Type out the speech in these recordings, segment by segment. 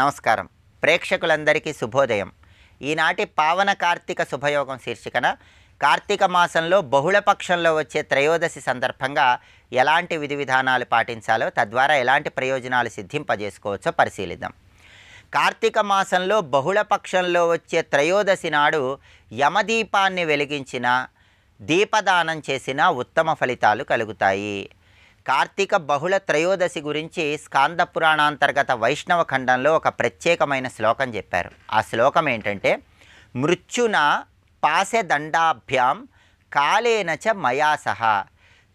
నమస్కారం. ప్రేక్షకులందరికీ శుభోదయం. ఈనాటి పావన కార్తీక శుభయోగం శీర్షికన కార్తీక మాసంలో బహుళపక్షంలో వచ్చే త్రయోదశి సందర్భంగా ఎలాంటి విధి విధానాలు పాటించాలో, తద్వారా ఎలాంటి ప్రయోజనాలు సిద్ధింపజేసుకోవచ్చో పరిశీలిద్దాం. కార్తీక మాసంలో బహుళపక్షంలో వచ్చే త్రయోదశి నాడు యమదీపాన్ని వెలిగించిన, దీపదానం చేసిన ఉత్తమ ఫలితాలు కలుగుతాయి. కార్తీక బహుళ త్రయోదశి గురించి స్కాంద పురాణాంతర్గత వైష్ణవ ఖండంలో ఒక ప్రత్యేకమైన శ్లోకం చెప్పారు. ఆ శ్లోకం ఏంటంటే, మృత్యున పాశదండాభ్యాం కాలేన చ మయా సహ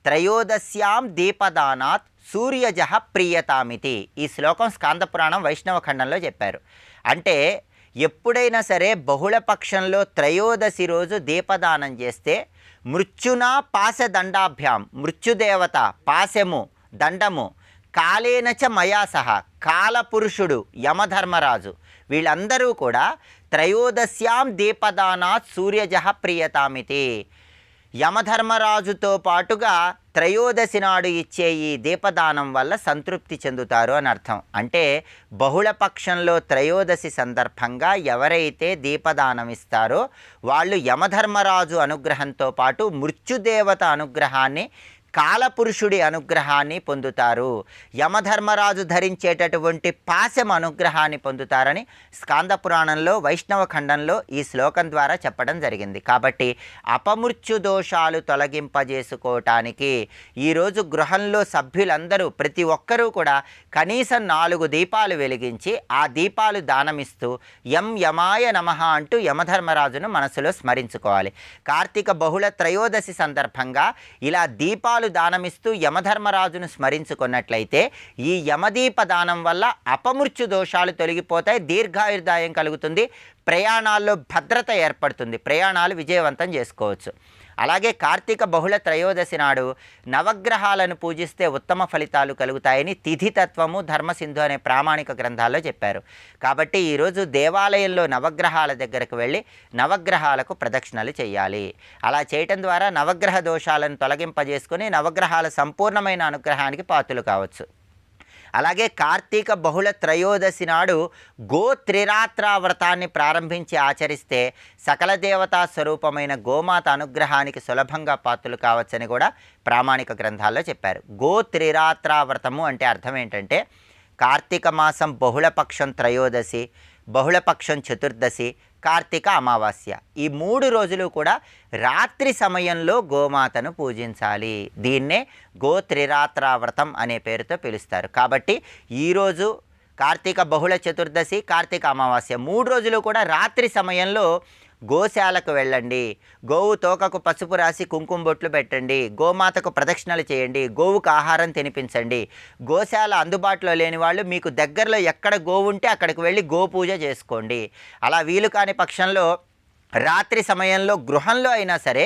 త్రయోదశ్యాం దీపదానాత్ సూర్యజ ప్రియతామితి. ఈ శ్లోకం స్కాంద పురాణం వైష్ణవ ఖండంలో చెప్పారు. అంటే ఎప్పుడైనా సరే బహుళపక్షంలో త్రయోదశి రోజు దీపదానం చేస్తే మృత్యునా పాశదండాభ్యాం, మృత్యుదేవత పాశము దండము, కాలేనచ మయా సహ కాలపురుషుడు యమధర్మరాజు, వీళ్ళందరూ కూడా త్రయోదశ్యాం దీపదానాత్ సూర్యజ ప్రియతామితి, యమధర్మరాజుతో పాటుగా త్రయోదశి నాడు ఇచ్చే ఈ దీపదానం వల్ల సంతృప్తి చెందుతారు అని అర్థం. అంటే బహుళపక్షంలో త్రయోదశి సందర్భంగా ఎవరైతే దీపదానం ఇస్తారో వాళ్ళు యమధర్మరాజు అనుగ్రహంతో పాటు మృత్యుదేవత అనుగ్రహాన్ని, కాలపురుషుడి అనుగ్రహాన్ని పొందుతారు. యమధర్మరాజు ధరించేటటువంటి పాశం అనుగ్రహాన్ని పొందుతారని స్కాంద పురాణంలో వైష్ణవ ఖండంలో ఈ శ్లోకం ద్వారా చెప్పడం జరిగింది. కాబట్టి అపమృత్యు దోషాలు తొలగింపజేసుకోవటానికి ఈరోజు గృహంలో సభ్యులందరూ ప్రతి ఒక్కరూ కూడా కనీసం 4 దీపాలు వెలిగించి ఆ దీపాలు దానమిస్తూ యమాయ నమః అంటూ యమధర్మరాజును మనసులో స్మరించుకోవాలి. కార్తీక బహుళ త్రయోదశి సందర్భంగా ఇలా దీపాలు దానమిస్తూ యమధర్మరాజును స్మరించుకున్నట్లయితే ఈ యమదీప దానం వల్ల అపమృత్యు దోషాలు తొలగిపోతాయి, దీర్ఘాయుర్దాయం కలుగుతుంది, ప్రయాణాల్లో భద్రత ఏర్పడుతుంది, ప్రయాణాలు విజయవంతం చేసుకోవచ్చు. అలాగే కార్తీక బహుళ త్రయోదశి నాడు నవగ్రహాలను పూజిస్తే ఉత్తమ ఫలితాలు కలుగుతాయని తిథితత్వము, ధర్మసింధు అనే ప్రామాణిక గ్రంథాల్లో చెప్పారు. కాబట్టి ఈరోజు దేవాలయంలో నవగ్రహాల దగ్గరకు వెళ్ళి నవగ్రహాలకు ప్రదక్షిణలు చేయాలి. అలా చేయటం ద్వారా నవగ్రహ దోషాలను తొలగింపజేసుకుని నవగ్రహాల సంపూర్ణమైన అనుగ్రహానికి పాత్రలు కావచ్చు. అలాగే కార్తీక బహుళ త్రయోదశి నాడు గోత్రిరాత్రా వ్రతాన్ని ప్రారంభించి ఆచరిస్తే సకల దేవతా స్వరూపమైన గోమాత అనుగ్రహానికి సులభంగా పాత్రలు కావచ్చని కూడా ప్రామాణిక గ్రంథాల్లో చెప్పారు. గోత్రిరాత్రా వ్రతము అంటే అర్థం ఏంటంటే, కార్తీక మాసం బహుళపక్షం త్రయోదశి, బహుళపక్షం చతుర్దశి, కార్తీక అమావాస్య, ఈ 3 రోజులు కూడా రాత్రి సమయంలో గోమాతను పూజించాలి. దీన్నే గోత్రిరాత్రా వ్రతం అనే పేరుతో పిలుస్తారు. కాబట్టి ఈరోజు కార్తీక బహుళ చతుర్దశి, కార్తీక అమావాస్య 3 రోజులు కూడా రాత్రి సమయంలో గోశాలకు వెళ్ళండి, గోవు తోకకు పసుపు రాసి కుంకుమ బొట్లు పెట్టండి, గోమాతకు ప్రదక్షిణలు చేయండి, గోవుకు ఆహారం తినిపించండి. గోశాల అందుబాటులో లేని వాళ్ళు మీకు దగ్గరలో ఎక్కడ గోవు ఉంటే అక్కడికి వెళ్ళి గోపూజ చేసుకోండి. అలా వీలు కాని పక్షంలో రాత్రి సమయంలో గృహంలో అయినా సరే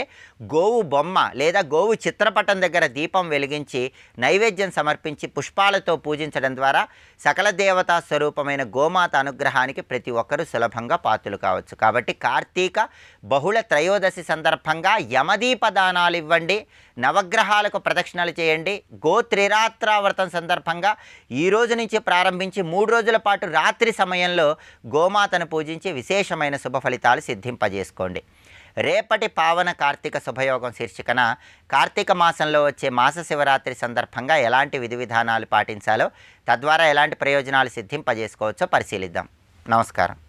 గోవు బొమ్మ లేదా గోవు చిత్రపటం దగ్గర దీపం వెలిగించి నైవేద్యం సమర్పించి పుష్పాలతో పూజించడం ద్వారా సకల దేవతా స్వరూపమైన గోమాత అనుగ్రహానికి ప్రతి ఒక్కరూ సులభంగా పాత్రలు కావచ్చు. కాబట్టి కార్తీక బహుళ త్రయోదశి సందర్భంగా యమదీప దానాలు ఇవ్వండి, నవగ్రహాలకు ప్రదక్షిణలు చేయండి. గోత్రిరాత్రా వ్రతం సందర్భంగా ఈ రోజు నుంచి ప్రారంభించి 3 రోజుల పాటు రాత్రి సమయంలో గోమాతను పూజించి విశేషమైన శుభ ఫలితాలు సిద్ధింపజేసుకోండి. రేపటి పావన కార్తీక శుభయోగం శీర్షికన కార్తీక మాసంలో వచ్చే మాస శివరాత్రి సందర్భంగా ఎలాంటి విధి విధానాలు పాటించాలో, తద్వారా ఎలాంటి ప్రయోజనాలు సిద్ధింపజేసుకోవచ్చో పరిశీలిద్దాం. నమస్కారం.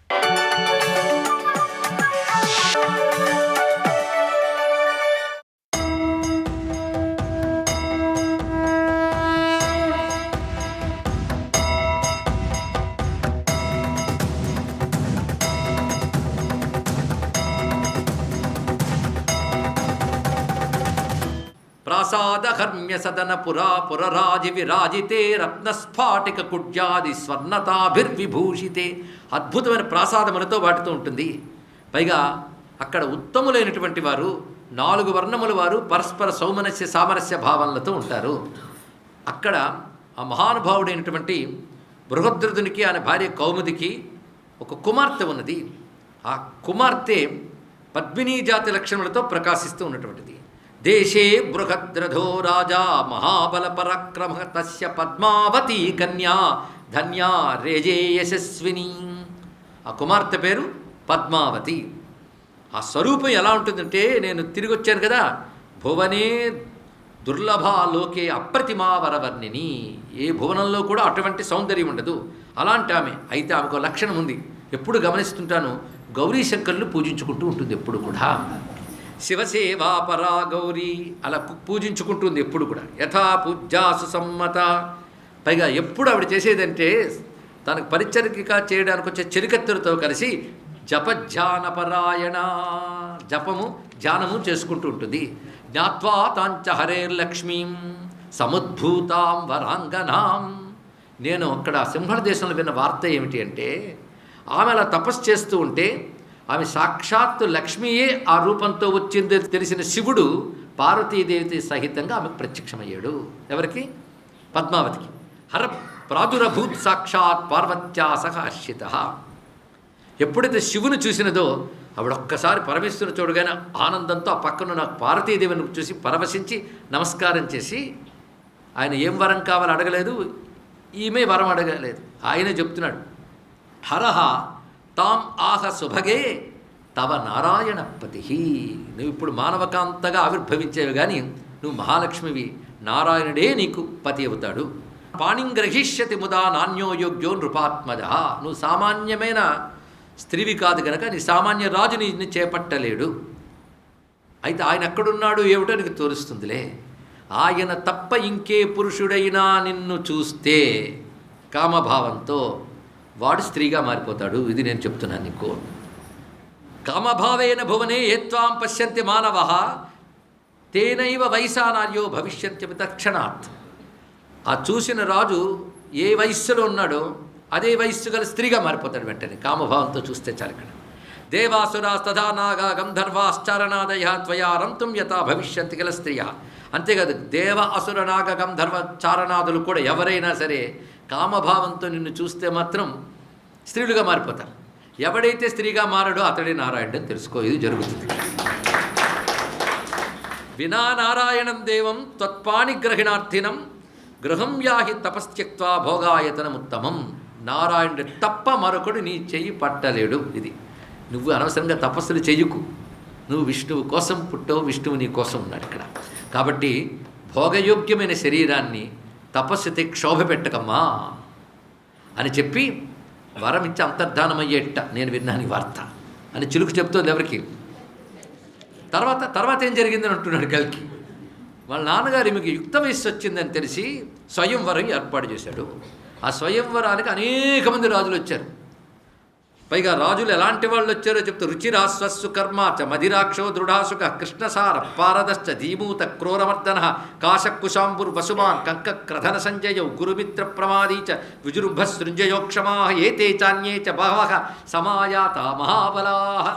ప్రాసాదకర్మ్య సదన పురాపురరాజి విరాజితే రత్నస్ఫాటిక కుడ్యాది స్వర్ణతాభిర్విభూషితే. అద్భుతమైన ప్రాసాదములతో వాటితో ఉంటుంది. పైగా అక్కడ ఉత్తములైనటువంటి వారు 4 వర్ణముల వారు పరస్పర సౌమనస్య సామరస్య భావనలతో ఉంటారు. అక్కడ ఆ మహానుభావుడైనటువంటి బృహద్రథునికి ఆయన భార్య కౌముదికి ఒక కుమార్తె ఉన్నది. ఆ కుమార్తె పద్మినీ జాతి లక్షణములతో ప్రకాశిస్తూ ఉన్నటువంటిది. దేశే బృహద్రథో రాజా మహాబల పరాక్రమ తస్య పద్మావతి కన్యా ధన్యా రేజే యశస్విని. ఆ కుమార్తె పేరు పద్మావతి. ఆ స్వరూపం ఎలా ఉంటుందంటే, నేను తిరిగి వచ్చాను కదా, భువనే దుర్లభా లోకే అప్రతిమా వరవర్ణిని. ఏ భువనంలో కూడా అటువంటి సౌందర్యం ఉండదు. అలాంటి ఆమె. అయితే ఆమెకు లక్షణం ఉంది, ఎప్పుడు గమనిస్తుంటాను, గౌరీ శంకరులు పూజించుకుంటూ ఉంటుంది ఎప్పుడు కూడా. శివసేవా పరా గౌరీ అలా పూజించుకుంటుంది ఎప్పుడు కూడా. యథా పూజ్యాసు సమ్మత. పైగా ఎప్పుడు ఆవిడ చేసేదంటే, తనకు పరిచరిక చేయడానికి వచ్చే చెలికత్తెలతో కలిసి జపధ్యానపరాయణ, జపము ధ్యానము చేసుకుంటూ ఉంటుంది. జ్ఞాత్వా తాంచ హరేర్లక్ష్మీం సముద్భూతాం వరాంగనాం. నేను అక్కడ సింహళ దేశంలో విన్న వార్త ఏమిటి అంటే, ఆమె అలా తపస్సు చేస్తూ ఉంటే ఆమె సాక్షాత్తు లక్ష్మీయే ఆ రూపంతో వచ్చింది తెలిసిన శివుడు పార్వతీదేవి సహితంగా ఆమెకు ప్రత్యక్షమయ్యాడు. ఎవరికి? పద్మావతికి. హర ప్రాదురభూత్ సాక్షాత్ పార్వత్యా సహ హర్షిత. ఎప్పుడైతే శివుని చూసినదో ఆవిడ ఒక్కసారి పరమేశ్వరుని చూడగానే ఆనందంతో ఆ పక్కన నాకు పార్వతీదేవిని చూసి పరవశించి నమస్కారం చేసి, ఆయన ఏం వరం కావాలో అడగలేదు, ఈమె వరం అడగలేదు, ఆయనే చెప్తున్నాడు, హరహ తాం ఆహ సుభగే తవ నారాయణపతి. నువ్వు ఇప్పుడు మానవకాంతగా ఆవిర్భవించేవి కానీ నువ్వు మహాలక్ష్మివి, నారాయణుడే నీకు పతి అవుతాడు. పాణింగ్రహిష్యతి ముదా నాణ్యో యోగ్యో నృపాత్మజ. నువ్వు సామాన్యమైన స్త్రీవి కాదు గనక నీ సామాన్య రాజు నిన్ను చేపట్టలేడు. అయితే ఆయన ఎక్కడున్నాడు ఏమిటో నీకు తోరుస్తుందిలే. ఆయన తప్ప ఇంకే పురుషుడైనా నిన్ను చూస్తే కామభావంతో వాడు స్త్రీగా మారిపోతాడు. ఇది నేను చెప్తున్నాను నీకు. కామభావేన భువనే ఏత్వాం పశ్యంతి మానవః తేనైవ వయసానార్యో భవిష్యంతి తక్షణాత్. ఆ చూసిన రాజు ఏ వయస్సులో ఉన్నాడో అదే వయస్సు గల స్త్రీగా మారిపోతాడు వెంటనే, కామభావంతో చూస్తే చాలు. ఇక్కడ దేవాసురాస్తథా నాగా గంధర్వాశ్చారణాదయ త్వయా రంతుం యథా భవిష్యంతి గల స్త్రియ. అంతేకాదు, దేవ అసుర నాగ గంధర్వ చారణాదులు కూడా ఎవరైనా సరే కామభావంతో నిన్ను చూస్తే మాత్రం స్త్రీలుగా మారిపోతారు. ఎవడైతే స్త్రీగా మారడో అతడే నారాయణుడు అని తెలుసుకో. ఇది జరుగుతుంది. వినా నారాయణం దేవం త్వత్పాణిగ్రహిణార్థినం గృహం యాహి తపస్త్యక్త్వా భోగాయతనముత్తమం. నారాయణుడు తప్ప మరొకడు నీ చెయ్యి పట్టలేడు. ఇది నువ్వు అనవసరంగా తపస్సులు చెయ్యకు. నువ్వు విష్ణువు కోసం పుట్టవు, విష్ణువు నీ కోసం ఉన్నాడు ఇక్కడ. కాబట్టి భోగయోగ్యమైన శరీరాన్ని తపస్సుతే క్షోభ పెట్టకమ్మా అని చెప్పి వరం ఇచ్చి అంతర్ధానమయ్యేట నేను విన్నాను ఈ వార్త అని చిలుకు చెప్తోంది ఎవరికి. తర్వాత ఏం జరిగిందని అంటున్నాడు కల్కి. వాళ్ళ నాన్నగారు ఈమెకి యుక్త వయస్సు వచ్చిందని తెలిసి స్వయంవరం ఏర్పాటు చేశాడు. ఆ స్వయంవరానికి అనేక మంది రాజులు వచ్చారు. పైగా రాజులు ఎలాంటి వాళ్ళు వచ్చారో చెప్తే, రుచిరాశ్వస్సు కర్మాచ మధిరాక్షో దృఢాసుక కృష్ణసార పారదశ్చ ధీమూత క్రూరమర్దన కాశకుశాంబుర్ వసుమాన్ కంకక్రధన సంజయౌ గురుమిత్ర ప్రమాదీచ విజృంభసృంజయోక్షమా ఏతే చాన్యే చ బహవః సమాయాత మహాబలాః.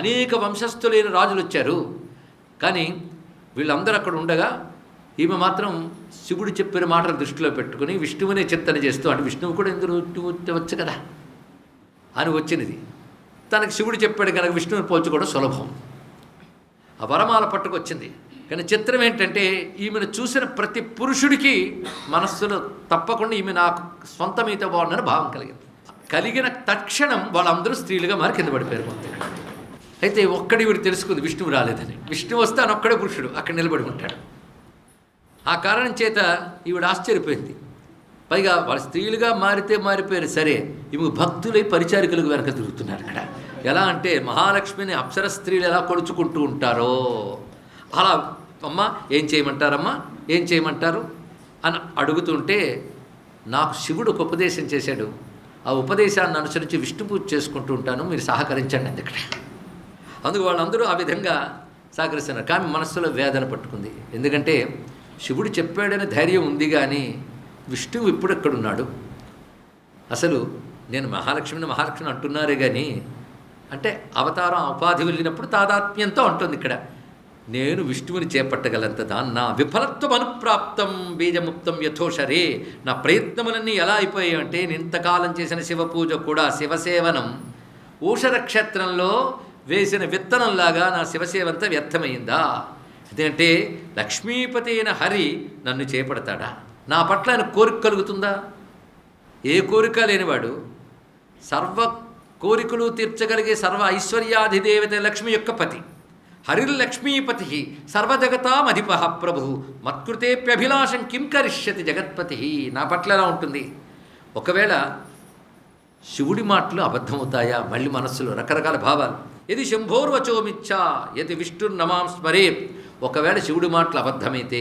అనేక వంశస్థులైన రాజులు వచ్చారు. కానీ వీళ్ళందరూ అక్కడ ఉండగా ఈమె మాత్రం శివుడు చెప్పిన మాటలు దృష్టిలో పెట్టుకుని విష్ణువునే చింతన చేస్తూ, అంటే విష్ణువు కూడా ఎందుకు వచ్చు కదా అని వచ్చినది. తనకు శివుడు చెప్పాడు కనుక విష్ణువుని పోల్చుకోవడం సులభం. ఆ వరమాల పట్టుకొచ్చింది. కానీ చిత్రం ఏంటంటే, ఈమెను చూసిన ప్రతి పురుషుడికి మనస్సులో తప్పకుండా ఈమె నాకు సొంతమైతే బాగుందని భావం కలిగిన తక్షణం వాళ్ళందరూ స్త్రీలుగా మారి కింద పడిపోయారు. అయితే ఒక్కడి వీడు తెలుసుకుంది విష్ణువు రాలేదని. విష్ణువు వస్తే అనొక్కడే పురుషుడు అక్కడ నిలబడి ఉంటాడు. ఆ కారణం చేత ఈవిడ ఆశ్చర్యపోయింది. పైగా వాళ్ళ స్త్రీలుగా మారితే మారిపోయారు సరే, ఈమె భక్తులై పరిచారికలకు వెనక తిరుగుతున్నారు ఇక్కడ. ఎలా అంటే మహాలక్ష్మిని అప్సర స్త్రీలు ఎలా కొలుచుకుంటూ ఉంటారో అలా, అమ్మ ఏం చేయమంటారమ్మా, ఏం చేయమంటారు అని అడుగుతుంటే, నాకు శివుడు ఒక ఉపదేశం చేశాడు, ఆ ఉపదేశాన్ని అనుసరించి విష్ణు పూజ చేసుకుంటూ ఉంటాను, మీరు సహకరించండి అంది ఇక్కడ. అందుకు వాళ్ళందరూ ఆ విధంగా సహకరిస్తున్నారు. కానీ మనస్సులో వేదన పట్టుకుంది. ఎందుకంటే శివుడు చెప్పాడనే ధైర్యం ఉంది, కానీ విష్ణువు ఇప్పుడు ఎక్కడున్నాడు? అసలు నేను మహాలక్ష్మిని అంటున్నారే కానీ, అంటే అవతారం ఉపాధి వెళ్ళినప్పుడు తాదాత్మ్యంతో అంటుంది ఇక్కడ. నేను విష్ణువుని చేపట్టగలంత దాన్న విఫలత్వం అనుప్రాప్తం బీజముక్తం యథోషరే. నా ప్రయత్నములన్నీ ఎలా అయిపోయాయంటే, నేను ఇంతకాలం చేసిన శివపూజ కూడా శివసేవనం ఊషర క్షేత్రంలో వేసిన విత్తనంలాగా నా శివసేవంతా వ్యర్థమైందా? అదేంటే లక్ష్మీపతి అయిన హరి నన్ను చేపడతాడా? నా పట్ల ఆయన కోరిక కలుగుతుందా? ఏ కోరిక లేనివాడు, సర్వ కోరికలు తీర్చగలిగే సర్వ ఐశ్వర్యాధిదేవత లక్ష్మి యొక్క పతి. హరిర్లక్ష్మీపతి సర్వజగతామధిప ప్రభు మత్కృతేప్యభిలాషం కిం కరిష్యతి జగత్పతి. నా పట్ల ఎలా ఉంటుంది? ఒకవేళ శివుడి మాటలు అబద్ధమవుతాయా? మళ్ళీ మనస్సులో రకరకాల భావాలు. ఇది శంభోర్వచోమిచ్చా యది విష్ణుర్నమాం స్మరే. ఒకవేళ శివుడి మాటలు అబద్ధమైతే,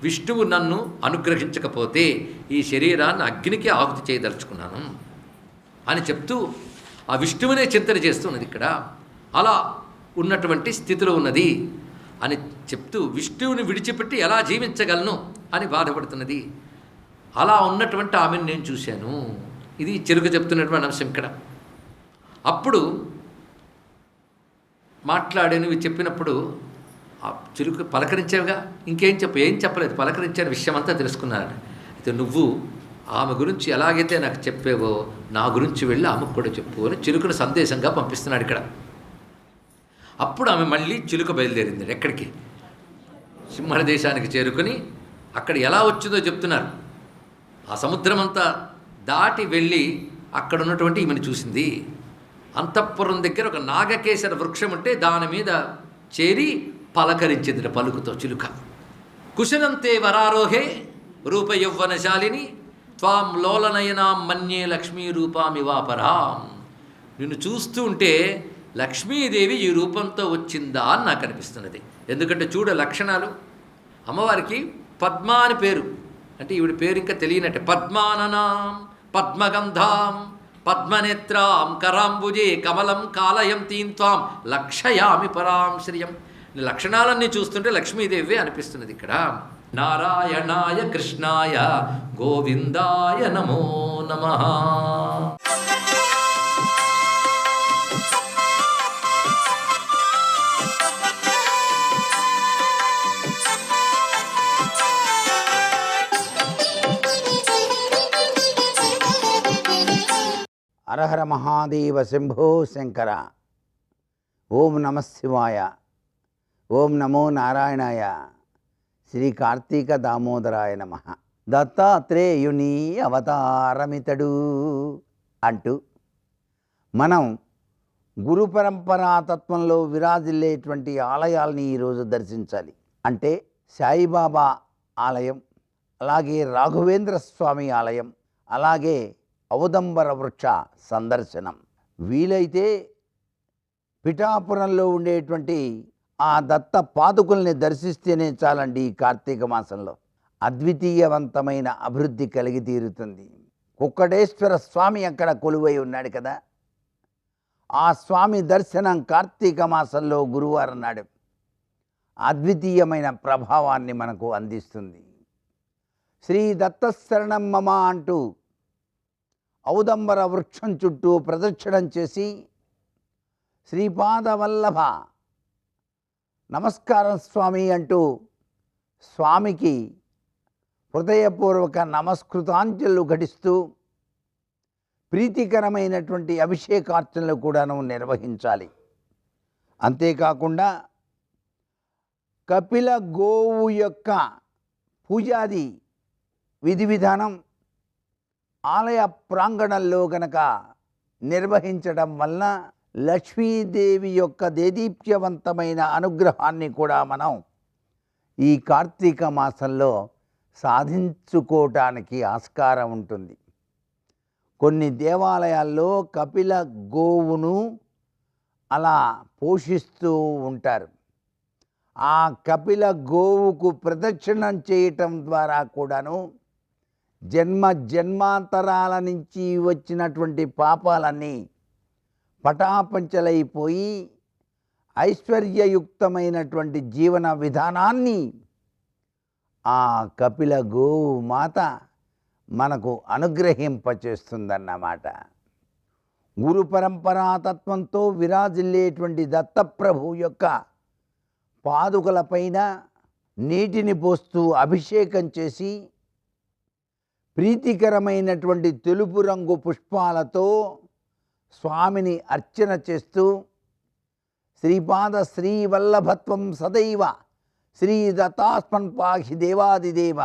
విష్ణువు నన్ను అనుగ్రహించకపోతే ఈ శరీరాన్ని అగ్నికి ఆహుతి చేయదలుచుకున్నాను అని చెప్తూ ఆ విష్ణువునే చింతన చేస్తున్నది ఇక్కడ. అలా ఉన్నటువంటి స్థితిలో ఉన్నది అని చెప్తూ విష్ణువుని విడిచిపెట్టి ఎలా జీవించగలను అని బాధపడుతున్నది. అలా ఉన్నటువంటి ఆమెను నేను చూశాను. ఇది చిలుక చెప్తున్నటువంటి అంశం ఇక్కడ. అప్పుడు మాట్లాడేవి చెప్పినప్పుడు ఆ చిలుక పలకరించేవిగా, ఇంకేం ఏం చెప్పలేదు, పలకరించిన విషయం అంతా తెలుసుకున్నాడు. అయితే నువ్వు ఆమె గురించి ఎలాగైతే నాకు చెప్పేవో నా గురించి వెళ్ళి ఆమెకు కూడా చెప్పు అని చిలుకను సందేశంగా పంపిస్తున్నాడు ఇక్కడ. అప్పుడు ఆమె మళ్ళీ చిలుక బయలుదేరింది. ఎక్కడికి? సింహళ దేశానికి చేరుకొని అక్కడ ఎలా వచ్చిందో చెప్తున్నారు. ఆ సముద్రం అంతా దాటి వెళ్ళి అక్కడ ఉన్నటువంటి ఈమెను చూసింది. అంతఃపురం దగ్గర ఒక నాగకేశర వృక్షం ఉంటే దాని మీద చేరి పలకరించింది పలుకుతో చిలుక. కుశలంతే వరారోహే రూపయౌవనశాలిని త్వాం లోలనయనాం మన్యే లక్ష్మీ రూపామివాపరాం. నిన్ను చూస్తూ ఉంటే లక్ష్మీదేవి ఈ రూపంతో వచ్చిందా అని నాకు అనిపిస్తున్నది. ఎందుకంటే చూడ లక్షణాలు. అమ్మవారికి పద్మ అని పేరు, అంటే ఈవిడ పేరు ఇంకా తెలియనట్టే. పద్మాననాం పద్మగంధాం పద్మనేత్రాం కరాంబుజే కమలం కాలయం తీన్త్వాం లక్షయామి పరాం శ్రియం. లక్షణాలన్నీ చూస్తుంటే లక్ష్మీదేవి అనిపిస్తున్నది ఇక్కడ. నారాయణాయ కృష్ణాయ గోవిందాయ నమో నమః. హరహర మహాదేవ శంభో శంకర. ఓం నమః శివాయ. ఓం నమో నారాయణాయ. శ్రీ కార్తీక దామోదరాయ నమః. దత్తాత్రేయుని అవతారమితడు అంటూ మనం గురు పరంపరాతత్వంలో విరాజిల్లేటువంటి ఆలయాల్ని ఈరోజు దర్శించాలి. అంటే సాయిబాబా ఆలయం, అలాగే రాఘవేంద్ర స్వామి ఆలయం, అలాగే ఔదంబర వృక్ష సందర్శనం. వీలైతే పిఠాపురంలో ఉండేటువంటి ఆ దత్త పాదుకుల్ని దర్శిస్తేనే చాలండి. ఈ కార్తీక మాసంలో అద్వితీయవంతమైన అభివృద్ధి కలిగి తీరుతుంది. కుక్కడేశ్వర స్వామి అక్కడ కొలువై ఉన్నాడు కదా, ఆ స్వామి దర్శనం కార్తీక మాసంలో గురువారం నాడు అద్వితీయమైన ప్రభావాన్ని మనకు అందిస్తుంది. శ్రీ దత్తశరణం మమ అంటూ ఔదంబర వృక్షం చుట్టూ ప్రదక్షిణం చేసి శ్రీపాదవల్లభ నమస్కారం స్వామి అంటూ స్వామికి హృదయపూర్వక నమస్కృతాంజలు ఘటిస్తూ ప్రీతికరమైనటువంటి అభిషేకార్చనలు కూడాను నిర్వహించాలి. అంతేకాకుండా కపిల గోవు యొక్క పూజాది విధి విధానం ఆలయ ప్రాంగణంలో గనక నిర్వహించడం వలన లక్ష్మీదేవి యొక్క దేదీప్యవంతమైన అనుగ్రహాన్ని కూడా మనం ఈ కార్తీక మాసంలో సాధించుకోవటానికి ఆస్కారం ఉంటుంది. కొన్ని దేవాలయాల్లో కపిల గోవును అలా పోషిస్తూ ఉంటారు. ఆ కపిల గోవుకు ప్రదక్షిణం చేయటం ద్వారా కూడాను జన్మాంతరాల నుంచి వచ్చినటువంటి పాపాలన్నీ పటాపంచలైపోయి ఐశ్వర్యయుక్తమైనటువంటి జీవన విధానాన్ని ఆ కపిల గోవు మాత మనకు అనుగ్రహింపచేస్తుందన్నమాట. గురు పరంపరాతత్వంతో విరాజిల్లేటువంటి దత్తప్రభు యొక్క పాదుకలపైన నీటిని పోస్తూ అభిషేకం చేసి ప్రీతికరమైనటువంటి తెలుపు రంగు పుష్పాలతో స్వామిని అర్చన చేస్తూ శ్రీపాద శ్రీవల్లభత్వం సదైవ శ్రీ దత్తాస్మన్ పాహి దేవాదిదేవ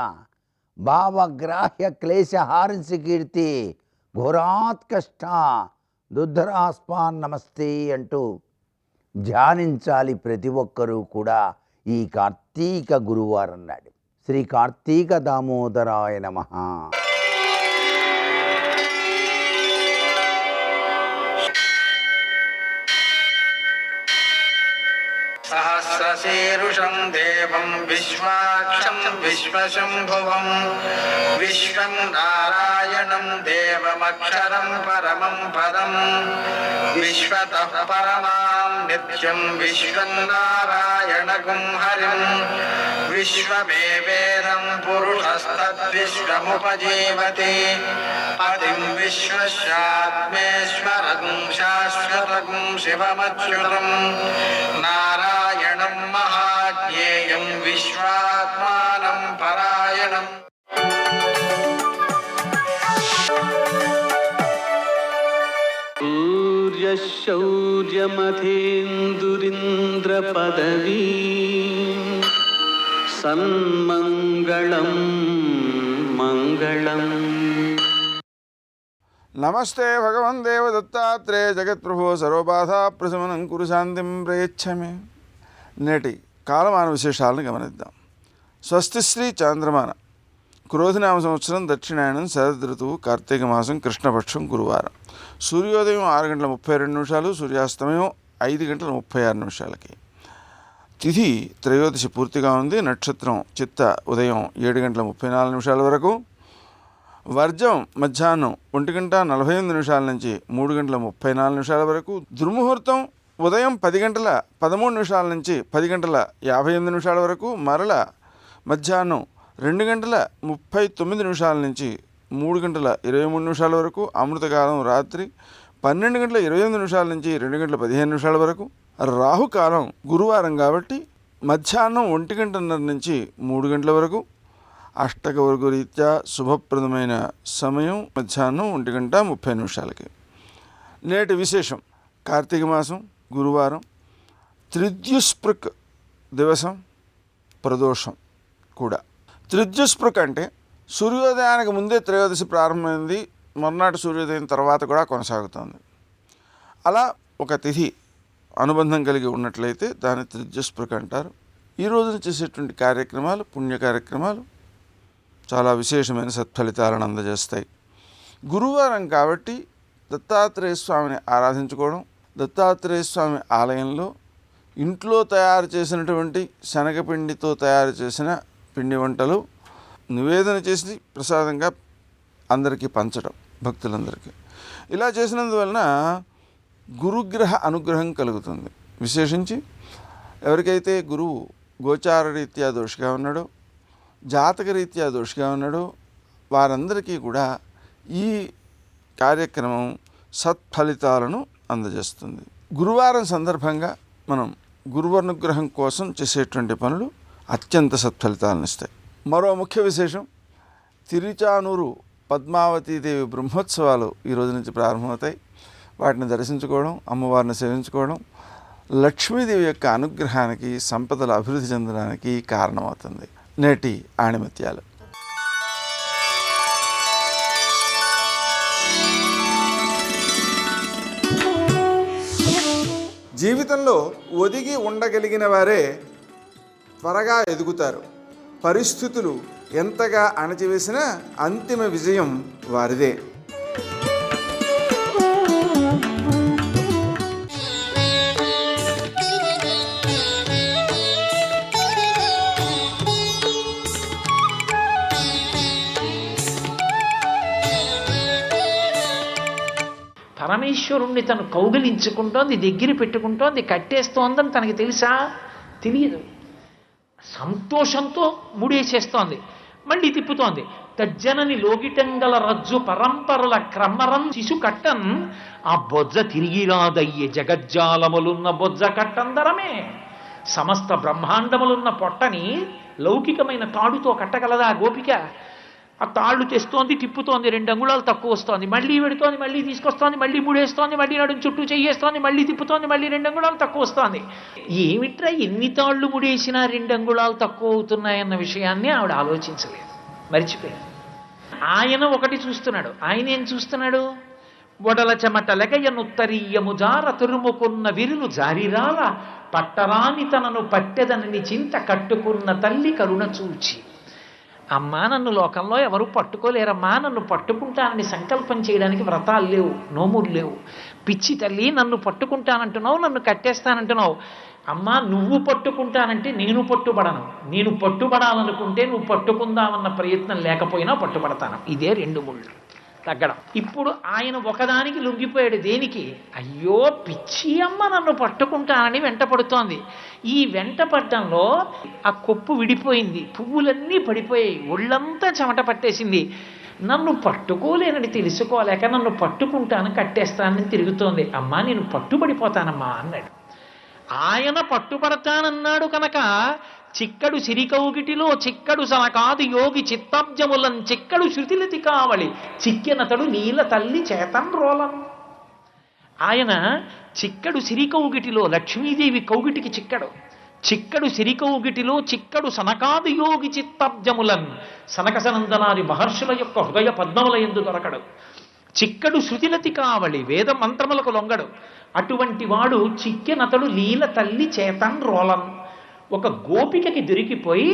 భావగ్రాహ్య క్లేశహారిసి కీర్తి ఘోరాత్ కష్ట దుర్ధరాస్పాన్ నమస్తే అంటూ ధ్యానించాలి ప్రతి ఒక్కరూ కూడా ఈ కార్తీక గురువారం నాడు. శ్రీ కార్తీక దామోదరాయ నమః. सहस्रशीर्षं देवं विश्वाक्षं विश्वशम्भुवं विश्वं नारायणं देवमक्षरं परमं पदं विश्वतः परमां नित्यं विश्वं नारायणगुं हरिं विश्वमेवेदं पुरुषस्तद्विश्वमुपजीवति पतिं विश्वस्यात्मेश्वरगुं शाश्वतगुं शिवमच्युतं नारायणं महाज्ञेयं विश्वात्मानं परायणम्. सूर्यशौर्यमथेन्दुरिन्द्रपदवी सन्मङ्गलं मङ्गलम्. నమస్తే భగవన్ దేవదత్తాత్రేయ జగత్ప్రభో సర్వబాధా ప్రశమనం కురు శాంతిం ప్రయచ్చమే. నేటి కాలమాన విశేషాలను గమనిద్దాం. స్వస్తి శ్రీ చాంద్రమాన క్రోధినామ సంవత్సరం దక్షిణాయనం శరద్ ఋతువు కార్తీక మాసం కృష్ణపక్షం గురువారం. సూర్యోదయం 6:32, సూర్యాస్తమయం 5:36. తిథి త్రయోదశి పూర్తిగా ఉంది. నక్షత్రం చిత్త ఉదయం 7:34 వరకు. వర్జం మధ్యాహ్నం 1:48 నుంచి 3:34 వరకు. దుర్ముహూర్తం ఉదయం 10:13 నుంచి 10:58 వరకు. మరల మధ్యాహ్నం 2:39 నుంచి 3:23 వరకు. అమృతకాలం రాత్రి 12:28 నుంచి 2:15 వరకు. రాహుకాలం గురువారం కాబట్టి మధ్యాహ్నం 1:30 నుంచి 3 గంటల వరకు. అష్టకవర్గ రీత్యా శుభప్రదమైన సమయం మధ్యాహ్నం 1:30. నేటి విశేషం కార్తీక మాసం గురువారం, త్రిద్యుస్పృక్ దివసం, ప్రదోషం కూడా. త్రిద్యుస్పృక్ అంటే సూర్యోదయానికి ముందే త్రయోదశి ప్రారంభమైంది, మర్నాటి సూర్యోదయం తర్వాత కూడా కొనసాగుతుంది. అలా ఒక తిథి అనుబంధం కలిగి ఉన్నట్లయితే దాన్ని త్రిద్యుస్పృక్ అంటారు. ఈ రోజున చేసేటువంటి కార్యక్రమాలు, పుణ్య కార్యక్రమాలు చాలా విశేషమైన సత్ఫలితాలను అందజేస్తాయి. గురువారం కాబట్టి దత్తాత్రేయ స్వామిని ఆరాధించుకోవడం, దత్తాత్రేయ స్వామి ఆలయంలో ఇంట్లో తయారు చేసినటువంటి శనగపిండితో తయారు చేసిన పిండి వంటలు నివేదన చేసి ప్రసాదంగా అందరికీ పంచడం, భక్తులందరికీ. ఇలా చేసినందువలన గురుగ్రహ అనుగ్రహం కలుగుతుంది. విశేషించి ఎవరికైతే గురువు గోచార రీత్యా దోషిగా ఉన్నాడో, జాతక రీత్యా దోషిగా ఉన్నాడో వారందరికీ కూడా ఈ కార్యక్రమం సత్ఫలితాలను అందజేస్తుంది. గురువారం సందర్భంగా మనం గురువనుగ్రహం కోసం చేసేటువంటి పనులు అత్యంత సత్ఫలితాలను ఇస్తాయి. మరో ముఖ్య విశేషం, తిరుచానూరు పద్మావతీదేవి బ్రహ్మోత్సవాలు ఈ రోజు నుంచి ప్రారంభమవుతాయి. వాటిని దర్శించుకోవడం, అమ్మవారిని సేవించుకోవడం లక్ష్మీదేవి యొక్క అనుగ్రహానికి, సంపదల అభివృద్ధి చెందడానికి కారణమవుతుంది. నేటి ఆణిమత్యాలు. జీవితంలో ఒదిగి ఉండగలిగిన వారే త్వరగా ఎదుగుతారు. పరిస్థితులు ఎంతగా అణచివేసినా అంతిమ విజయం వారిదే. పరమేశ్వరుణ్ణి తను కౌగిలించుకుంటోంది, దగ్గర పెట్టుకుంటోంది, కట్టేస్తోందని తనకి తెలుసా? తెలియదు. సంతోషంతో ముడేసేస్తోంది, మళ్ళీ తిప్పుతోంది. తజ్జనని లోగిటంగల రజ్జు పరంపరల క్రమరం శిశు కట్టన్ ఆ బొజ్జ తిరిగిరాదయ్యే జగజ్జాలములున్న బొజ్జ కట్టందరమే. సమస్త బ్రహ్మాండములున్న పొట్టని లౌకికమైన తాడుతో కట్టగలదా గోపిక? ఆ తాళ్ళు తెస్తోంది, తిప్పుతోంది, 2 అంగుళాలు తక్కువ వస్తోంది, మళ్ళీ పెడుతోంది, మళ్ళీ తీసుకొస్తోంది, మళ్ళీ ముడేస్తోంది, మళ్ళీ నడుం చుట్టూ చెయ్యేస్తోంది, మళ్ళీ తిప్పుతోంది, మళ్ళీ 2 అంగుళాలు తక్కువ వస్తోంది. ఏమిట్రా ఎన్ని తాళ్ళు ముడేసినా 2 అంగుళాలు తక్కువ అవుతున్నాయన్న విషయాన్ని ఆవిడ ఆలోచించలేదు, మరిచిపోయారు. ఆయన ఒకటి చూస్తున్నాడు. ఆయన ఏం చూస్తున్నాడు? ఒడల చెమటలెగయనుత్తరీయము జార తురుముకున్న విరులు జారిరాల పట్టరాని తనను పట్టెదనని చింత కట్టుకున్న తల్లి కరుణ చూచి. అమ్మా, నన్ను లోకంలో ఎవరు పట్టుకోలేరమ్మా, నన్ను పట్టుకుంటానని సంకల్పం చేయడానికి వ్రతాలు లేవు, నోములు లేవు. పిచ్చి తల్లి, నన్ను పట్టుకుంటానంటున్నావు, నన్ను కట్టేస్తానంటున్నావు. అమ్మా, నువ్వు పట్టుకుంటానంటే నేను పట్టుబడను. నేను పట్టుబడాలనుకుంటే నువ్వు పట్టుకుందామన్న ప్రయత్నం లేకపోయినా పట్టుబడతాను. ఇదే రెండు ముళ్ళు తగ్గడం. ఇప్పుడు ఆయన ఒకదానికి లొంగిపోయాడు. దేనికి? అయ్యో పిచ్చి అమ్మ నన్ను పట్టుకుంటానని వెంటపడుతోంది. ఈ వెంటపడటంలో ఆ కొప్పు విడిపోయింది, పువ్వులన్నీ పడిపోయాయి, ఒళ్ళంతా చెమట పట్టేసింది. నన్ను పట్టుకోలేనని తెలుసుకోలేక నన్ను పట్టుకుంటాను, కట్టేస్తానని తిరుగుతోంది. అమ్మా, నేను పట్టుబడిపోతానమ్మా అన్నాడు. ఆయన పట్టుబడతానన్నాడు కనుక చిక్కడు సిరికౌగిటిలో చిక్కడు సనకాదు యోగి చిత్తాబ్జములం చిక్కడు శృతిలతి కావలి చిక్కెనతడు నీల తల్లి చేతన్ రోలం. ఆయన చిక్కడు సిరికౌగిటిలో, లక్ష్మీదేవి కౌగిటికి చిక్కడు, చిక్కడు సిరికౌగిటిలో చిక్కడు సనకాదు యోగి చిత్తాబ్జములన్, సనకసనందనాది మహర్షుల యొక్క హృదయ పద్మముల యందు దొరకడు. చిక్కడు శృతిలతి కావలి, వేద మంత్రములకు లొంగడు. అటువంటి వాడు చిక్కెనతడు లీల తల్లి చేతన్ రోలం. ఒక గోపికకి దొరికిపోయి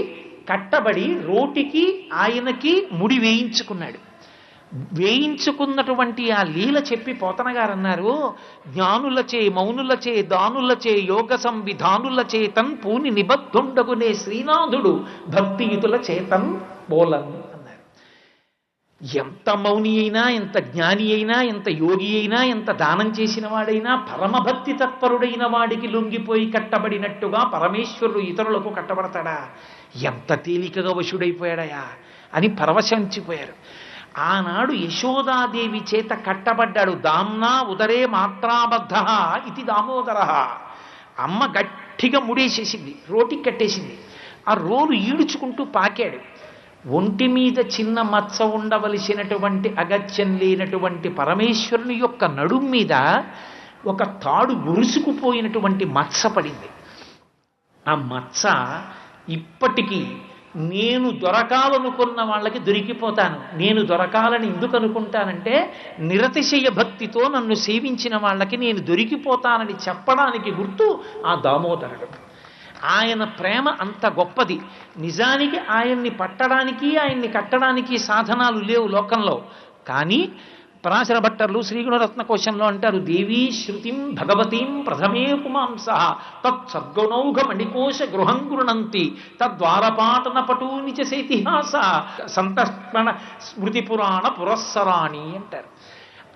కట్టబడి రోటికి ఆయనకి ముడి వేయించుకున్నాడు. వేయించుకున్నటువంటి ఆ లీల చెప్పి పోతన గారు అన్నారు, జ్ఞానులచే మౌనులచే దానులచే యోగ సంవిధానులచే తన్ పూని నిబద్ధుండగునే శ్రీనాథుడు భక్తియుతుల చేతన్ బోలన్ అన్నారు. ఎంత మౌని అయినా, ఎంత జ్ఞాని అయినా, ఎంత యోగి అయినా, ఎంత దానం చేసిన వాడైనా, పరమభక్తి తత్పరుడైన వాడికి లొంగిపోయి కట్టబడినట్టుగా పరమేశ్వరుడు ఇతరులకు కట్టబడతాడా? ఎంత తేలికగా వశుడైపోయాడయా అని పరవశించిపోయారు. ఆనాడు యశోదాదేవి చేత కట్టబడ్డాడు. దామ్నా ఉదరే మాత్రాబద్ధ ఇది దామోదర. అమ్మ గట్టిగా ముడేసేసింది, రోటికి కట్టేసింది. ఆ రోలు ఈడుచుకుంటూ పాకాడు. ఒంటి మీద చిన్న మచ్చ ఉండవలసినటువంటి అగత్యం లేనటువంటి పరమేశ్వరుని యొక్క నడుం మీద ఒక తాడు గురుసుకుపోయినటువంటి మచ్చ పడింది. ఆ మచ్చ ఇప్పటికీ నేను దొరకాలనుకున్న వాళ్ళకి దొరికిపోతాను. నేను దొరకాలని ఎందుకు అనుకుంటానంటే, నిరతిశయ భక్తితో నన్ను సేవించిన వాళ్ళకి నేను దొరికిపోతానని చెప్పడానికి గుర్తు ఆ దామోదరుడు. ఆయన ప్రేమ అంత గొప్పది. నిజానికి ఆయన్ని పట్టడానికి, ఆయన్ని కట్టడానికి సాధనాలు లేవు లోకంలో. కానీ పరాశర భట్టర్లు శ్రీగుణరత్న కోశంలో అంటారు, దేవీ శృతిం భగవతీం ప్రథమే పుమాంస తత్సద్గుణౌఘ మణికోశ గృహం గృణంతి తద్వారపాటన పటూని చ సేతిహాస సంతస్మరణ స్మృతి పురాణ పురస్సరాణి అంటారు.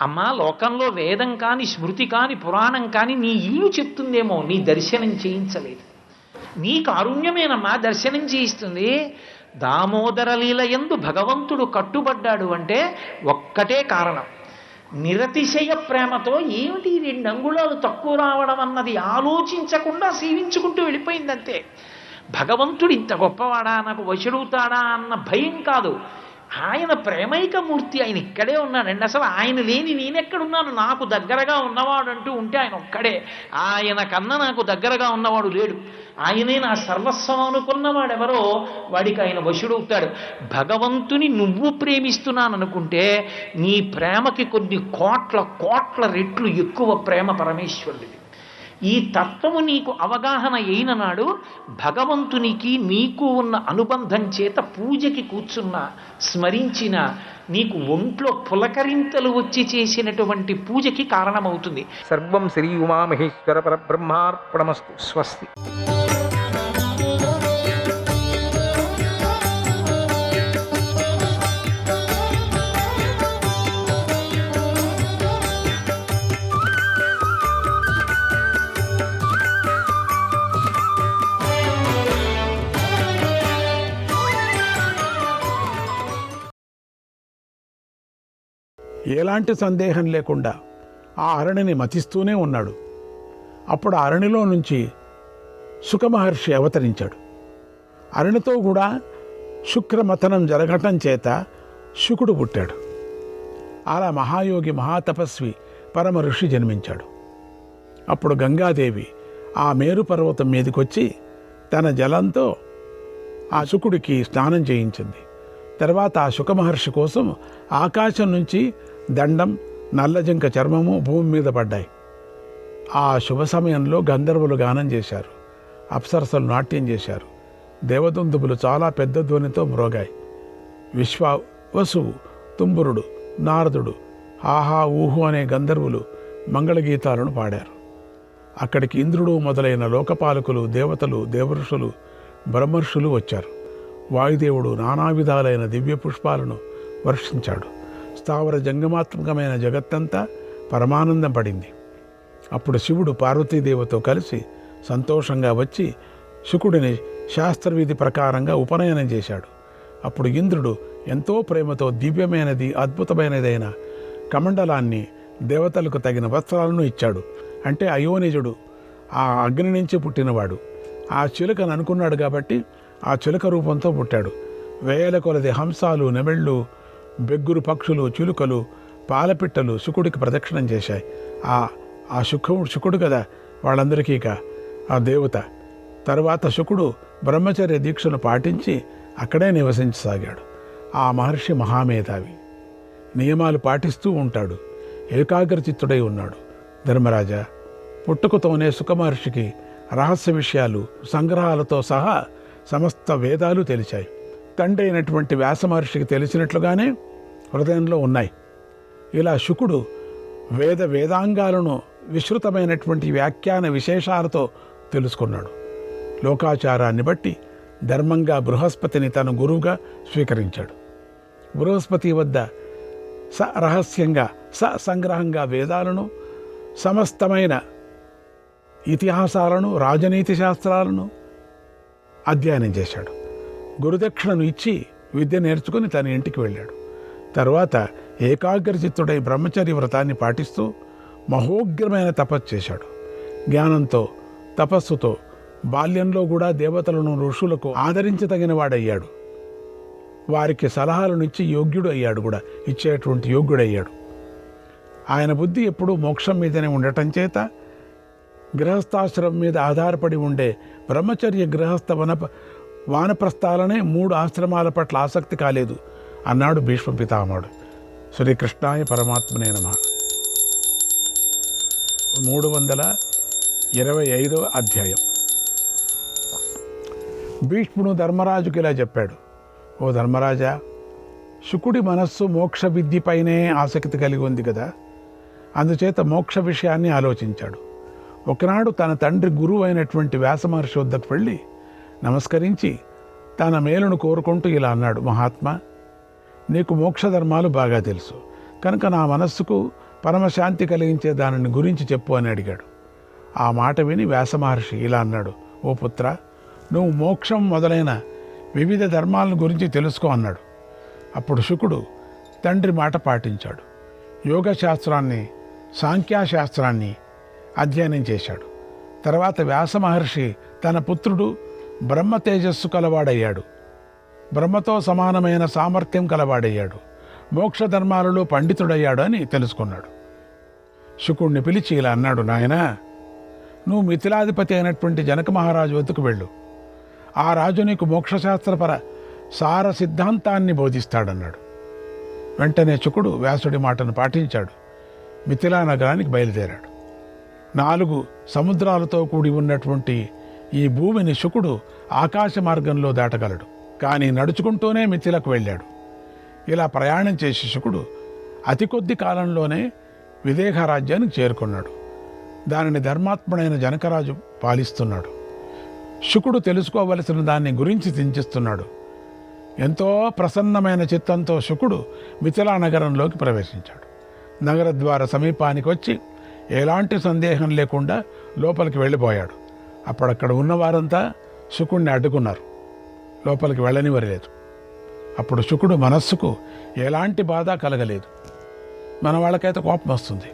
అమ్మా, లోకంలో వేదం కాని, స్మృతి కాని, పురాణం కాని నీ ఇల్లు చెప్తుందేమో, నీ దర్శనం చేయించలేదు. నీ కారుణ్యమేనమ్మా దర్శనం చేయిస్తుంది. దామోదర లీల యందు భగవంతుడు కట్టుబడ్డాడు అంటే ఒక్కటే కారణం, నిరతిశయ ప్రేమతో. ఏమిటి 2 అంగుళాలు తక్కువ రావడం అన్నది ఆలోచించకుండా సేవించుకుంటూ వెళ్ళిపోయిందంతే. భగవంతుడు ఇంత గొప్పవాడా, నాకు వశుడవుతాడా అన్న భయం కాదు. ఆయన ప్రేమైక మూర్తి, ఆయన ఇక్కడే ఉన్నాడండి. అసలు ఆయన లేని నేనెక్కడున్నాను? నాకు దగ్గరగా ఉన్నవాడు అంటూ ఉంటే ఆయన ఒక్కడే. ఆయన కన్నా నాకు దగ్గరగా ఉన్నవాడు లేడు. ఆయనే నా సర్వస్వం అనుకున్నవాడెవరో వాడికి ఆయన వశుడవుతాడు. భగవంతుని నువ్వు ప్రేమిస్తున్నాననుకుంటే నీ ప్రేమకి కొన్ని కోట్ల రెట్లు ఎక్కువ ప్రేమ పరమేశ్వరుడిది. ఈ తత్వము నీకు అవగాహన అయిన నాడు భగవంతునికి నీకు ఉన్న అనుబంధం చేత పూజకి కూర్చున్నా, స్మరించిన నీకు ఒంట్లో పులకరింతలు వచ్చి చేసినటువంటి పూజకి కారణమవుతుంది. సర్వం శ్రీ ఉమామహేశ్వర పరబ్రహ్మార్పణమస్తు. స్వస్తి. ఎలాంటి సందేహం లేకుండా ఆ అరణిని మతిస్తూనే ఉన్నాడు. అప్పుడు అరణిలో నుంచి శుకమహర్షి అవతరించాడు. అరణితో కూడా శుక్రమథనం జరగటం చేత శుకుడు పుట్టాడు. అలా మహాయోగి మహాతపస్వి పరమ ఋషి జన్మించాడు. అప్పుడు గంగాదేవి ఆ మేరు పర్వతం మీదకొచ్చి తన జలంతో ఆ శుకుడికి స్నానం చేయించింది. తర్వాత ఆ శుక మహర్షి కోసం ఆకాశం నుంచి దండం, నల్లజింక చర్మము భూమి మీద పడ్డాయి. ఆ శుభ సమయంలో గంధర్వులు గానం చేశారు, అప్సరసలు నాట్యం చేశారు, దేవదుందుబులు చాలా పెద్ద ధ్వనితో మ్రోగాయి. వసువు, తుంబురుడు, నారదుడు, ఆహా ఊహు అనే గంధర్వులు మంగళగీతాలను పాడారు. అక్కడికి ఇంద్రుడు మొదలైన లోకపాలకులు, దేవతలు, దేవఋషులు, బ్రహ్మర్షులు వచ్చారు. వాయుదేవుడు నానా విధాలైన దివ్య పుష్పాలను వర్షించాడు. స్థావర జంగమాత్మకమైన జగత్తంతా పరమానందం పడింది. అప్పుడు శివుడు పార్వతీదేవితో కలిసి సంతోషంగా వచ్చి శుకుడిని శాస్త్రవిధి ప్రకారంగా ఉపనయనం చేశాడు. అప్పుడు ఇంద్రుడు ఎంతో ప్రేమతో దివ్యమైనది, అద్భుతమైనదైన కమండలాన్ని, దేవతలకు తగిన వస్త్రాలను ఇచ్చాడు. అంటే అయోనిజుడు ఆ అగ్ని నుంచి పుట్టినవాడు. ఆ చిలుకను అనుకున్నాడు కాబట్టి ఆ చిలుక రూపంతో పుట్టాడు. వేల కొలది హంసాలు, నెమళ్ళు, బెగ్గురు పక్షులు, చిలుకలు, పాలపిట్టలు శుకుడికి ప్రదక్షిణం చేశాయి. ఆ శుకుడు కదా వాళ్ళందరికీ ఇక ఆ దేవత. తరువాత శుకుడు బ్రహ్మచర్య దీక్షను పాటించి అక్కడే నివసించసాగాడు. ఆ మహర్షి మహామేధావి, నియమాలు పాటిస్తూ ఉంటాడు, ఏకాగ్రచిత్తుడై ఉన్నాడు. ధర్మరాజా, పుట్టుకతోనే సుఖమహర్షికి రహస్య విషయాలు సంగ్రహాలతో సహా సమస్త వేదాలు తెలిసాయి. తండ్రి అయినటువంటి వ్యాస మహర్షికి తెలిసినట్లుగానే హృదయంలో ఉన్నాయి. ఇలా శుకుడు వేదాంగాలను విస్తృతమైనటువంటి వ్యాఖ్యాన విశేషాలతో తెలుసుకున్నాడు. లోకాచారాన్ని బట్టి ధర్మంగా బృహస్పతిని తన గురువుగా స్వీకరించాడు. బృహస్పతి వద్ద రహస్యంగా సంగ్రహంగా వేదాలను, సమస్తమైన ఇతిహాసాలను, రాజనీతి శాస్త్రాలను అధ్యయనం చేశాడు. గురుదక్షిణను ఇచ్చి విద్య నేర్చుకుని తన ఇంటికి వెళ్ళాడు. తర్వాత ఏకాగ్రచిత్తుడై బ్రహ్మచర్య వ్రతాన్ని పాటిస్తూ మహోగ్రమైన తపస్సు చేశాడు. జ్ఞానంతో, తపస్సుతో బాల్యంలో కూడా దేవతలను, ఋషులకు ఆదరించదగిన వాడయ్యాడు. వారికి సలహాలనిచ్చి యోగ్యుడు అయ్యాడు, కూడా ఇచ్చేటువంటి యోగ్యుడయ్యాడు. ఆయన బుద్ధి ఎప్పుడూ మోక్షం మీదనే ఉండటం చేత గృహస్థాశ్రమం మీద ఆధారపడి ఉండే బ్రహ్మచర్య, గృహస్థ, వానప్రస్థాలనే 3 ఆశ్రమాల పట్ల ఆసక్తి కాలేదు అన్నాడు భీష్మ పితామహుడు. శ్రీకృష్ణాయ పరమాత్మనే నమః. 325వ అధ్యాయం. భీష్ముడు ధర్మరాజుకి ఇలా చెప్పాడు: ఓ ధర్మరాజా, శుకుడి మనస్సు మోక్ష విద్యపైనే ఆసక్తి కలిగి ఉంది కదా, అందుచేత మోక్ష విషయాన్ని ఆలోచించాడు. ఒకనాడు తన తండ్రి గురువు అయినటువంటి వ్యాస మహర్షి వద్దకు వెళ్ళి నమస్కరించి తన మేలును కోరుకుంటూ ఇలా అన్నాడు: మహాత్మా, నీకు మోక్ష ధర్మాలు బాగా తెలుసు కనుక నా మనస్సుకు పరమశాంతి కలిగించే దానిని గురించి చెప్పు అని అడిగాడు. ఆ మాట విని వ్యాస మహర్షి ఇలా అన్నాడు: ఓ పుత్ర, నువ్వు మోక్షం మొదలైన వివిధ ధర్మాలను గురించి తెలుసుకో అన్నాడు. అప్పుడు శుకుడు తండ్రి మాట పాటించాడు. యోగశాస్త్రాన్ని, సాంఖ్యాశాస్త్రాన్ని అధ్యయనం చేశాడు. తర్వాత వ్యాస మహర్షి తన పుత్రుడు బ్రహ్మ తేజస్సు కలవాడయ్యాడు, బ్రహ్మతో సమానమైన సామర్థ్యం కలవాడయ్యాడు, మోక్ష ధర్మాలలో పండితుడయ్యాడు అని తెలుసుకున్నాడు. శుకుడిని పిలిచి ఇలా అన్నాడు: నాయనా, నువ్వు మిథిలాధిపతి అయినటువంటి జనక మహారాజు వద్దకు వెళ్ళు. ఆ రాజు నీకు మోక్షశాస్త్రపర సార సిద్ధాంతాన్ని బోధిస్తాడన్నాడు. వెంటనే శుకుడు వ్యాసుడి మాటను పాటించాడు. మిథిలా నగరానికి బయలుదేరాడు. 4 సముద్రాలతో కూడి ఉన్నటువంటి ఈ భూమిని శుకుడు ఆకాశ మార్గంలో దాటగలడు, కానీ నడుచుకుంటూనే మిథిలకు వెళ్ళాడు. ఇలా ప్రయాణం చేసి శుకుడు అతి కొద్ది కాలంలోనే విదేహ రాజ్యానికి చేరుకున్నాడు. దానిని ధర్మాత్ముడైన జనకరాజు పాలిస్తున్నాడు. శుకుడు తెలుసుకోవలసిన దాన్ని గురించి చింతిస్తున్నాడు. ఎంతో ప్రసన్నమైన చిత్తంతో శుకుడు మిథిలా నగరంలోకి ప్రవేశించాడు. నగర ద్వార సమీపానికి వచ్చి ఎలాంటి సందేహం లేకుండా లోపలికి వెళ్ళిపోయాడు. అప్పుడక్కడ ఉన్నవారంతా శుకుడిని అడ్డుకున్నారు, లోపలికి వెళ్ళనివ్వలేదు. అప్పుడు శుకుడు మనస్సుకు ఎలాంటి బాధ కలగలేదు. మన వాళ్ళకైతే కోపం వస్తుంది,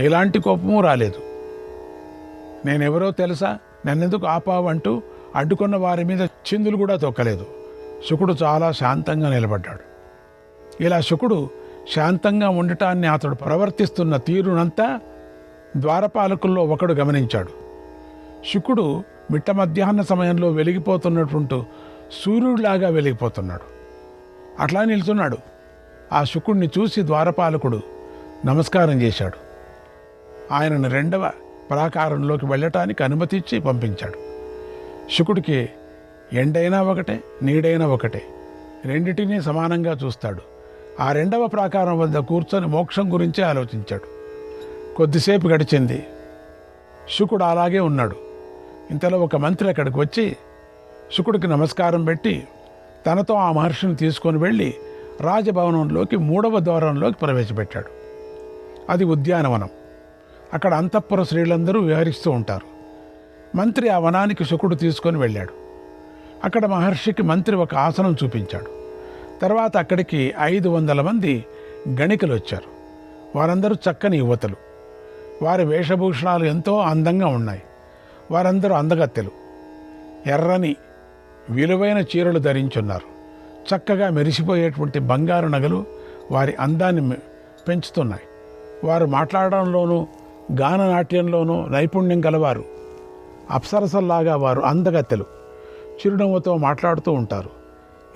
ఎలాంటి కోపము రాలేదు. నేనెవరో తెలుసా, నన్నెందుకు ఆపావు అంటూ అడ్డుకున్న వారి మీద చిందులు కూడా తొక్కలేదు. శుకుడు చాలా శాంతంగా నిలబడ్డాడు. ఇలా శుకుడు శాంతంగా ఉండటాన్ని, అతడు ప్రవర్తిస్తున్న తీరునంతా ద్వారపాలకుల్లో ఒకడు గమనించాడు. శుకుడు మిట్ట మధ్యాహ్న సమయంలో వెలిగిపోతున్నటువంటి సూర్యుడిలాగా వెలిగిపోతున్నాడు. అట్లా నిల్చున్నాడు. ఆ శుకుడిని చూసి ద్వారపాలకుడు నమస్కారం చేశాడు. ఆయనను 2వ ప్రాకారంలోకి వెళ్ళటానికి అనుమతి ఇచ్చి పంపించాడు. శుకుడికి ఎండైనా ఒకటే, నీడైనా ఒకటే, రెండిటినీ సమానంగా చూస్తాడు. ఆ 2వ ప్రాకారం వద్ద కూర్చొని మోక్షం గురించే ఆలోచించాడు. కొద్దిసేపు గడిచింది. శుకుడు అలాగే ఉన్నాడు. ఇంతలో ఒక మంత్రి అక్కడికి వచ్చి శుకుడికి నమస్కారం పెట్టి తనతో ఆ మహర్షిని తీసుకొని వెళ్ళి రాజభవనంలోకి 3వ ద్వారంలోకి ప్రవేశపెట్టాడు. అది ఉద్యానవనం. అక్కడ అంతఃపుర స్త్రీలందరూ విహరిస్తూ ఉంటారు. మంత్రి ఆ వనానికి శుకుడు తీసుకొని వెళ్ళాడు. అక్కడ మహర్షికి మంత్రి ఒక ఆసనం చూపించాడు. తర్వాత అక్కడికి 500 మంది గణికలు వచ్చారు. వారందరూ చక్కని యువతలు. వారి వేషభూషణాలు ఎంతో అందంగా ఉన్నాయి. వారందరూ అందగత్తెలు. ఎర్రని విలువైన చీరలు ధరించున్నారు. చక్కగా మెరిసిపోయేటువంటి బంగారు నగలు వారి అందాన్ని పెంచుతున్నాయి. వారు మాట్లాడడంలోనూ గాననాట్యంలోనూ నైపుణ్యం గలవారు. అప్సరసల్లాగా వారు అందగత్తెలు. చిరునవ్వుతో మాట్లాడుతూ ఉంటారు.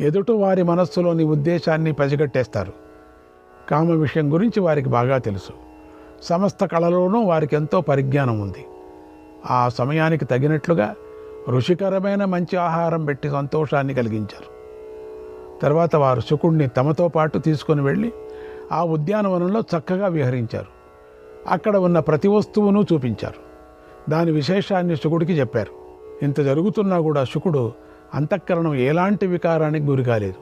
ఎదుట వారి మనస్సులోని ఉద్దేశాన్ని పసిగట్టేస్తారు. కామ విషయం గురించి వారికి బాగా తెలుసు. సమస్త కళలోనూ వారికి ఎంతో పరిజ్ఞానం ఉంది. ఆ సమయానికి తగినట్లుగా రుచికరమైన మంచి ఆహారం పెట్టి సంతోషాన్ని కలిగించారు. తర్వాత వారు శుకుడిని తమతో పాటు తీసుకొని వెళ్ళి ఆ ఉద్యానవనంలో చక్కగా విహరించారు. అక్కడ ఉన్న ప్రతి వస్తువును చూపించారు. దాని విశేషాన్ని శుకుడికి చెప్పారు. ఇంత జరుగుతున్నా కూడా శుకుడు అంతఃకరణం ఎలాంటి వికారానికి గురి కాలేదు.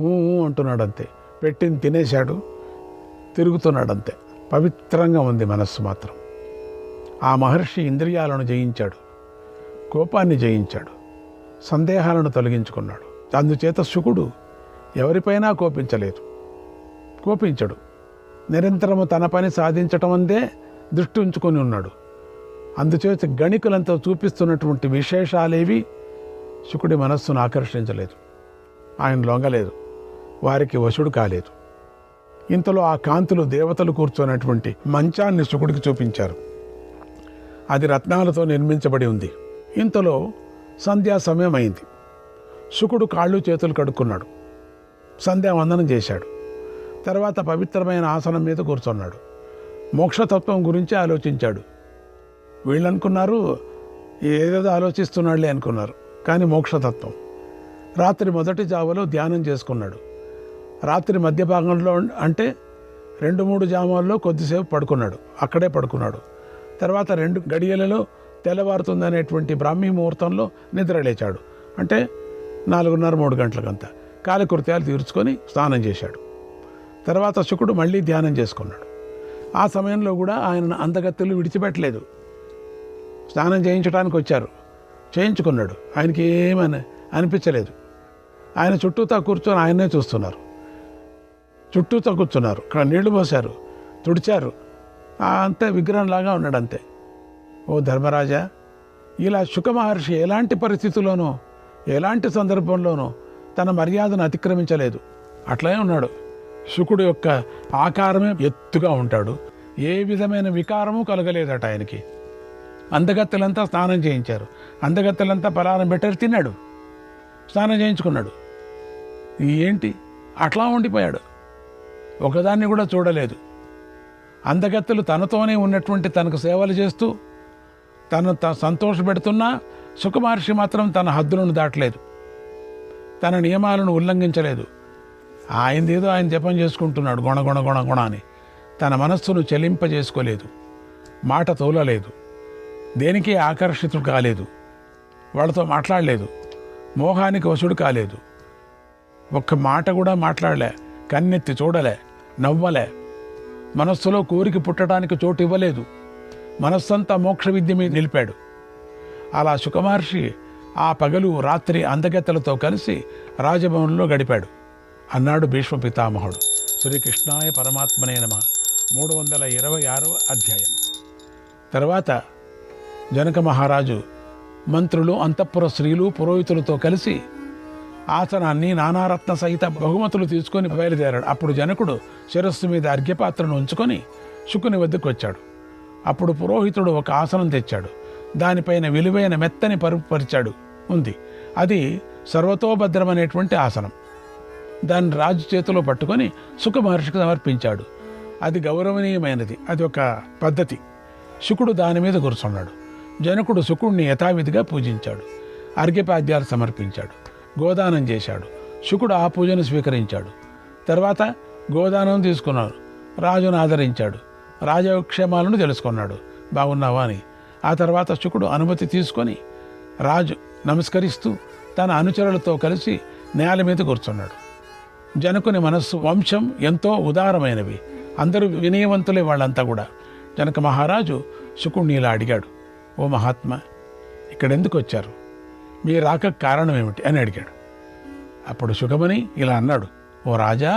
ఊ అంటున్నాడంతే. పెట్టింది తినేశాడు, తిరుగుతున్నాడంతే. పవిత్రంగా ఉంది మనస్సు మాత్రం. ఆ మహర్షి ఇంద్రియాలను జయించాడు, కోపాన్ని జయించాడు, సందేహాలను తొలగించుకున్నాడు. అందుచేత శుకుడు ఎవరిపైనా కోపించడు. నిరంతరము తన పని సాధించటం అందే దృష్టి ఉంచుకొని ఉన్నాడు. అందుచేత గణికులంతా చూపిస్తున్నటువంటి విశేషాలేవి శుకుడి మనస్సును ఆకర్షించలేదు. ఆయన లొంగలేదు, వారికి వశుడు కాలేదు. ఇంతలో ఆ కాంతులు దేవతలు కూర్చున్నటువంటి మంచాన్ని శుకుడికి చూపించారు. అది రత్నాలతో నిర్మించబడి ఉంది. ఇంతలో సంధ్యా సమయం అయింది. శుకుడు కాళ్ళు చేతులు కడుక్కున్నాడు, సంధ్యావందనం చేశాడు. తర్వాత పవిత్రమైన ఆసనం మీద కూర్చున్నాడు. మోక్షతత్వం గురించి ఆలోచించాడు. వీళ్ళనుకున్నారు ఏదేదో ఆలోచిస్తున్నాడులే అనుకున్నారు, కానీ మోక్షతత్వం. రాత్రి మొదటి జావలో ధ్యానం చేసుకున్నాడు. రాత్రి మధ్య భాగంలో అంటే 2-3 జామాల్లో కొద్దిసేపు పడుకున్నాడు. అక్కడే పడుకున్నాడు. తర్వాత 2 గడియలలో తెల్లవారుతుందనేటువంటి బ్రాహ్మీ ముహూర్తంలో నిద్రలేచాడు. అంటే 4:30-3 గంటలకంతా కాలకృత్యాలు తీర్చుకొని స్నానం చేశాడు. తర్వాత శుకుడు మళ్ళీ ధ్యానం చేసుకున్నాడు. ఆ సమయంలో కూడా ఆయన అందగత్తెలు విడిచిపెట్టలేదు. స్నానం చేయించడానికి వచ్చారు, చేయించుకున్నాడు. ఆయనకి ఏమని అనిపించలేదు. ఆయన చుట్టూతా కూర్చొని ఆయన్నే చూస్తున్నారు. చుట్టూతా కూర్చున్నారు. అక్కడ నీళ్లు పోశారు, తుడిచారు. అంతే విగ్రహంలాగా ఉన్నాడు అంతే. ఓ ధర్మరాజా, ఇలా శుక మహర్షి ఎలాంటి పరిస్థితుల్లోనూ ఎలాంటి సందర్భంలోనూ తన మర్యాదను అతిక్రమించలేదు. అట్లే ఉన్నాడు. శుకుడు యొక్క ఆకారమే ఎత్తుగా ఉంటాడు. ఏ విధమైన వికారము కలగలేదట ఆయనకి. అందగత్తెలంతా స్నానం చేయించారు. అందగత్తెలంతా పలారం పెట్టారు, తిన్నాడు, స్నానం చేయించుకున్నాడు. ఏంటి అట్లా ఉండిపోయాడు, ఒకదాన్ని కూడా చూడలేదు. అందగత్తెలు తనతోనే ఉన్నటువంటి తనకు సేవలు చేస్తూ తను సంతోషపెడుతున్నా శుకమహర్షి మాత్రం తన హద్దులను దాటలేదు, తన నియమాలను ఉల్లంఘించలేదు. ఆయనదేదో ఆయన జపం చేసుకుంటున్నాడు గుణ అని. తన మనస్సును చెలింపజేసుకోలేదు, మాట తోలలేదు, దేనికి ఆకర్షితుడు కాలేదు, వాళ్ళతో మాట్లాడలేదు, మోహానికి వశుడు కాలేదు. ఒక్క మాట కూడా మాట్లాడలే, కన్నెత్తి చూడలే, నవ్వలే, మనస్సులో కోరిక పుట్టడానికి చోటు ఇవ్వలేదు. మనస్సంతా మోక్ష విద్య మీద నిలిపాడు. అలా శుకమహర్షి ఆ పగలు రాత్రి అందగత్తెలతో కలిసి రాజభవనంలో గడిపాడు అన్నాడు భీష్మ పితామహుడు. శ్రీకృష్ణాయ పరమాత్మనే నమః. 326వ అధ్యాయం. తర్వాత జనక మహారాజు మంత్రులు, అంతఃపుర స్త్రీలు, పురోహితులతో కలిసి ఆసనాన్ని, నానారత్న సహిత బహుమతులు తీసుకొని బయలుదేరాడు. అప్పుడు జనకుడు శిరస్సు మీద అర్ఘ్యపాత్రను ఉంచుకొని శుకుని వద్దకు వచ్చాడు. అప్పుడు పురోహితుడు ఒక ఆసనం తెచ్చాడు. దానిపైన విలువైన మెత్తని పరుపు పరిచాడు ఉంది. అది సర్వతోభద్రమనేటువంటి ఆసనం. దాన్ని రాజు చేతిలో పట్టుకొని శుక మహర్షికి సమర్పించాడు. అది గౌరవనీయమైనది, అది ఒక పద్ధతి. శుకుడు దాని మీద కూర్చున్నాడు. జనకుడు శుకుడిని యథావిధిగా పూజించాడు. అర్ఘ్యపాద్యాలు సమర్పించాడు, గోదానం చేశాడు. శుకుడు ఆ పూజను స్వీకరించాడు. తర్వాత గోదానం తీసుకున్నాడు. రాజును ఆదరించాడు, రాజక్షేమాలను తెలుసుకున్నాడు, బాగున్నావా అని. ఆ తర్వాత శుకుడు అనుమతి తీసుకొని రాజు నమస్కరిస్తూ తన అనుచరులతో కలిసి నేల మీద కూర్చున్నాడు. జనకుని మనస్సు, వంశం ఎంతో ఉదారమైనవి, అందరూ వినయవంతులే వాళ్ళంతా కూడా. జనక మహారాజు శుకుడిని ఇలా అడిగాడు, ఓ మహాత్మా, ఇక్కడెందుకు వచ్చారు? మీ రాక కారణం ఏమిటి అని అడిగాడు. అప్పుడు శుకముని ఇలా అన్నాడు, ఓ రాజా,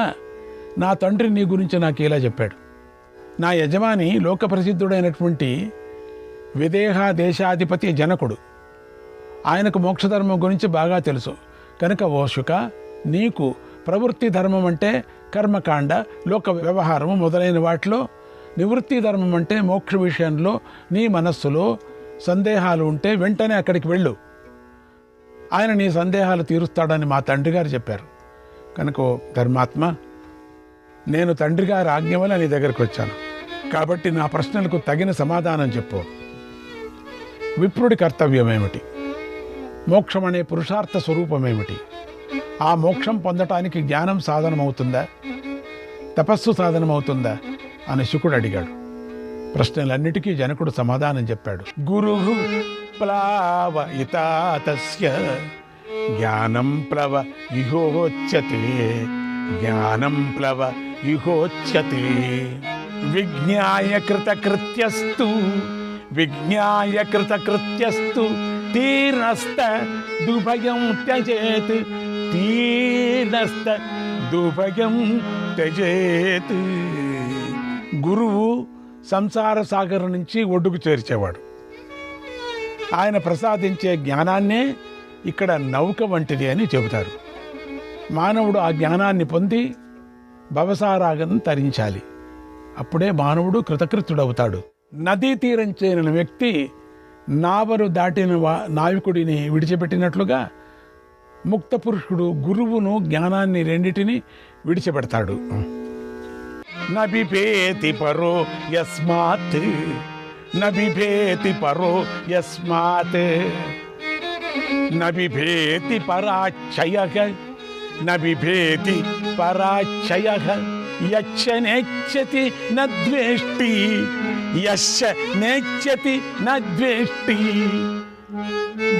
నా తండ్రి నీ గురించి నాకు ఇలా చెప్పాడు. నా యజమాని లోకప్రసిద్ధుడైనటువంటి విదేహ దేశాధిపతి జనకుడు. ఆయనకు మోక్షధర్మం గురించి బాగా తెలుసు. కనుక ఓ శుక, నీకు ప్రవృత్తి ధర్మం అంటే కర్మకాండ, లోక వ్యవహారము మొదలైన వాటిలో, నివృత్తి ధర్మం అంటే మోక్ష విషయంలో నీ మనస్సులో సందేహాలు ఉంటే వెంటనే అక్కడికి వెళ్ళు. ఆయన నీ సందేహాలు తీరుస్తాడని మా తండ్రి గారు చెప్పారు. కనుక ఓ ధర్మాత్మ, నేను తండ్రి గారి ఆజ్ఞ వల్ల నీ దగ్గరికి వచ్చాను. కాబట్టి నా ప్రశ్నలకు తగిన సమాధానం చెప్పు. విప్రుడి కర్తవ్యం ఏమిటి? మోక్షం అనే పురుషార్థ స్వరూపం ఏమిటి? ఆ మోక్షం పొందటానికి జ్ఞానం సాధనమవుతుందా, తపస్సు సాధనమవుతుందా అని శుకుడు అడిగాడు. ప్రశ్నలన్నిటికీ జనకుడు సమాధానం చెప్పాడు. గురుః ప్లావయితా తస్య జ్ఞానం ప్లవ ఇహోచ్యతే, జ్ఞానం ప్లవ ఇహోచ్యతే. విజ్ఞాయ కృతకృత్యస్తు, విజ్ఞాయ కృతకృత్యస్తు, తీర్ణస్త దుభయం త్యజేత్, తీర్ణస్త దుభయం త్యజేత్. గురువు సంసార సాగరం నుంచి ఒడ్డుకు చేర్చేవాడు. ఆయన ప్రసాదించే జ్ఞానాన్నే ఇక్కడ నౌక వంటిది అని చెబుతారు. మానవుడు ఆ జ్ఞానాన్ని పొంది భవసారాగం తరించాలి. అప్పుడే మానవుడు కృతకృత్యుడవుతాడు. నదీ తీరం చేరిన వ్యక్తి నావరు దాటిన నావికుడిని విడిచిపెట్టినట్లుగా ముక్త పురుషుడు గురువును, జ్ఞానాన్ని రెండిటిని విడిచిపెడతాడు. నబిభేతి పరో యస్మాత్, నబిభేతి పరో యస్మాత్, నబిభేతి పరాక్షయః, నబిభేతి పరాక్షయః. యచ్చ నేచ్యతి నద్వేష్టి, యశ్చ నేచ్యతి నద్వేష్టి.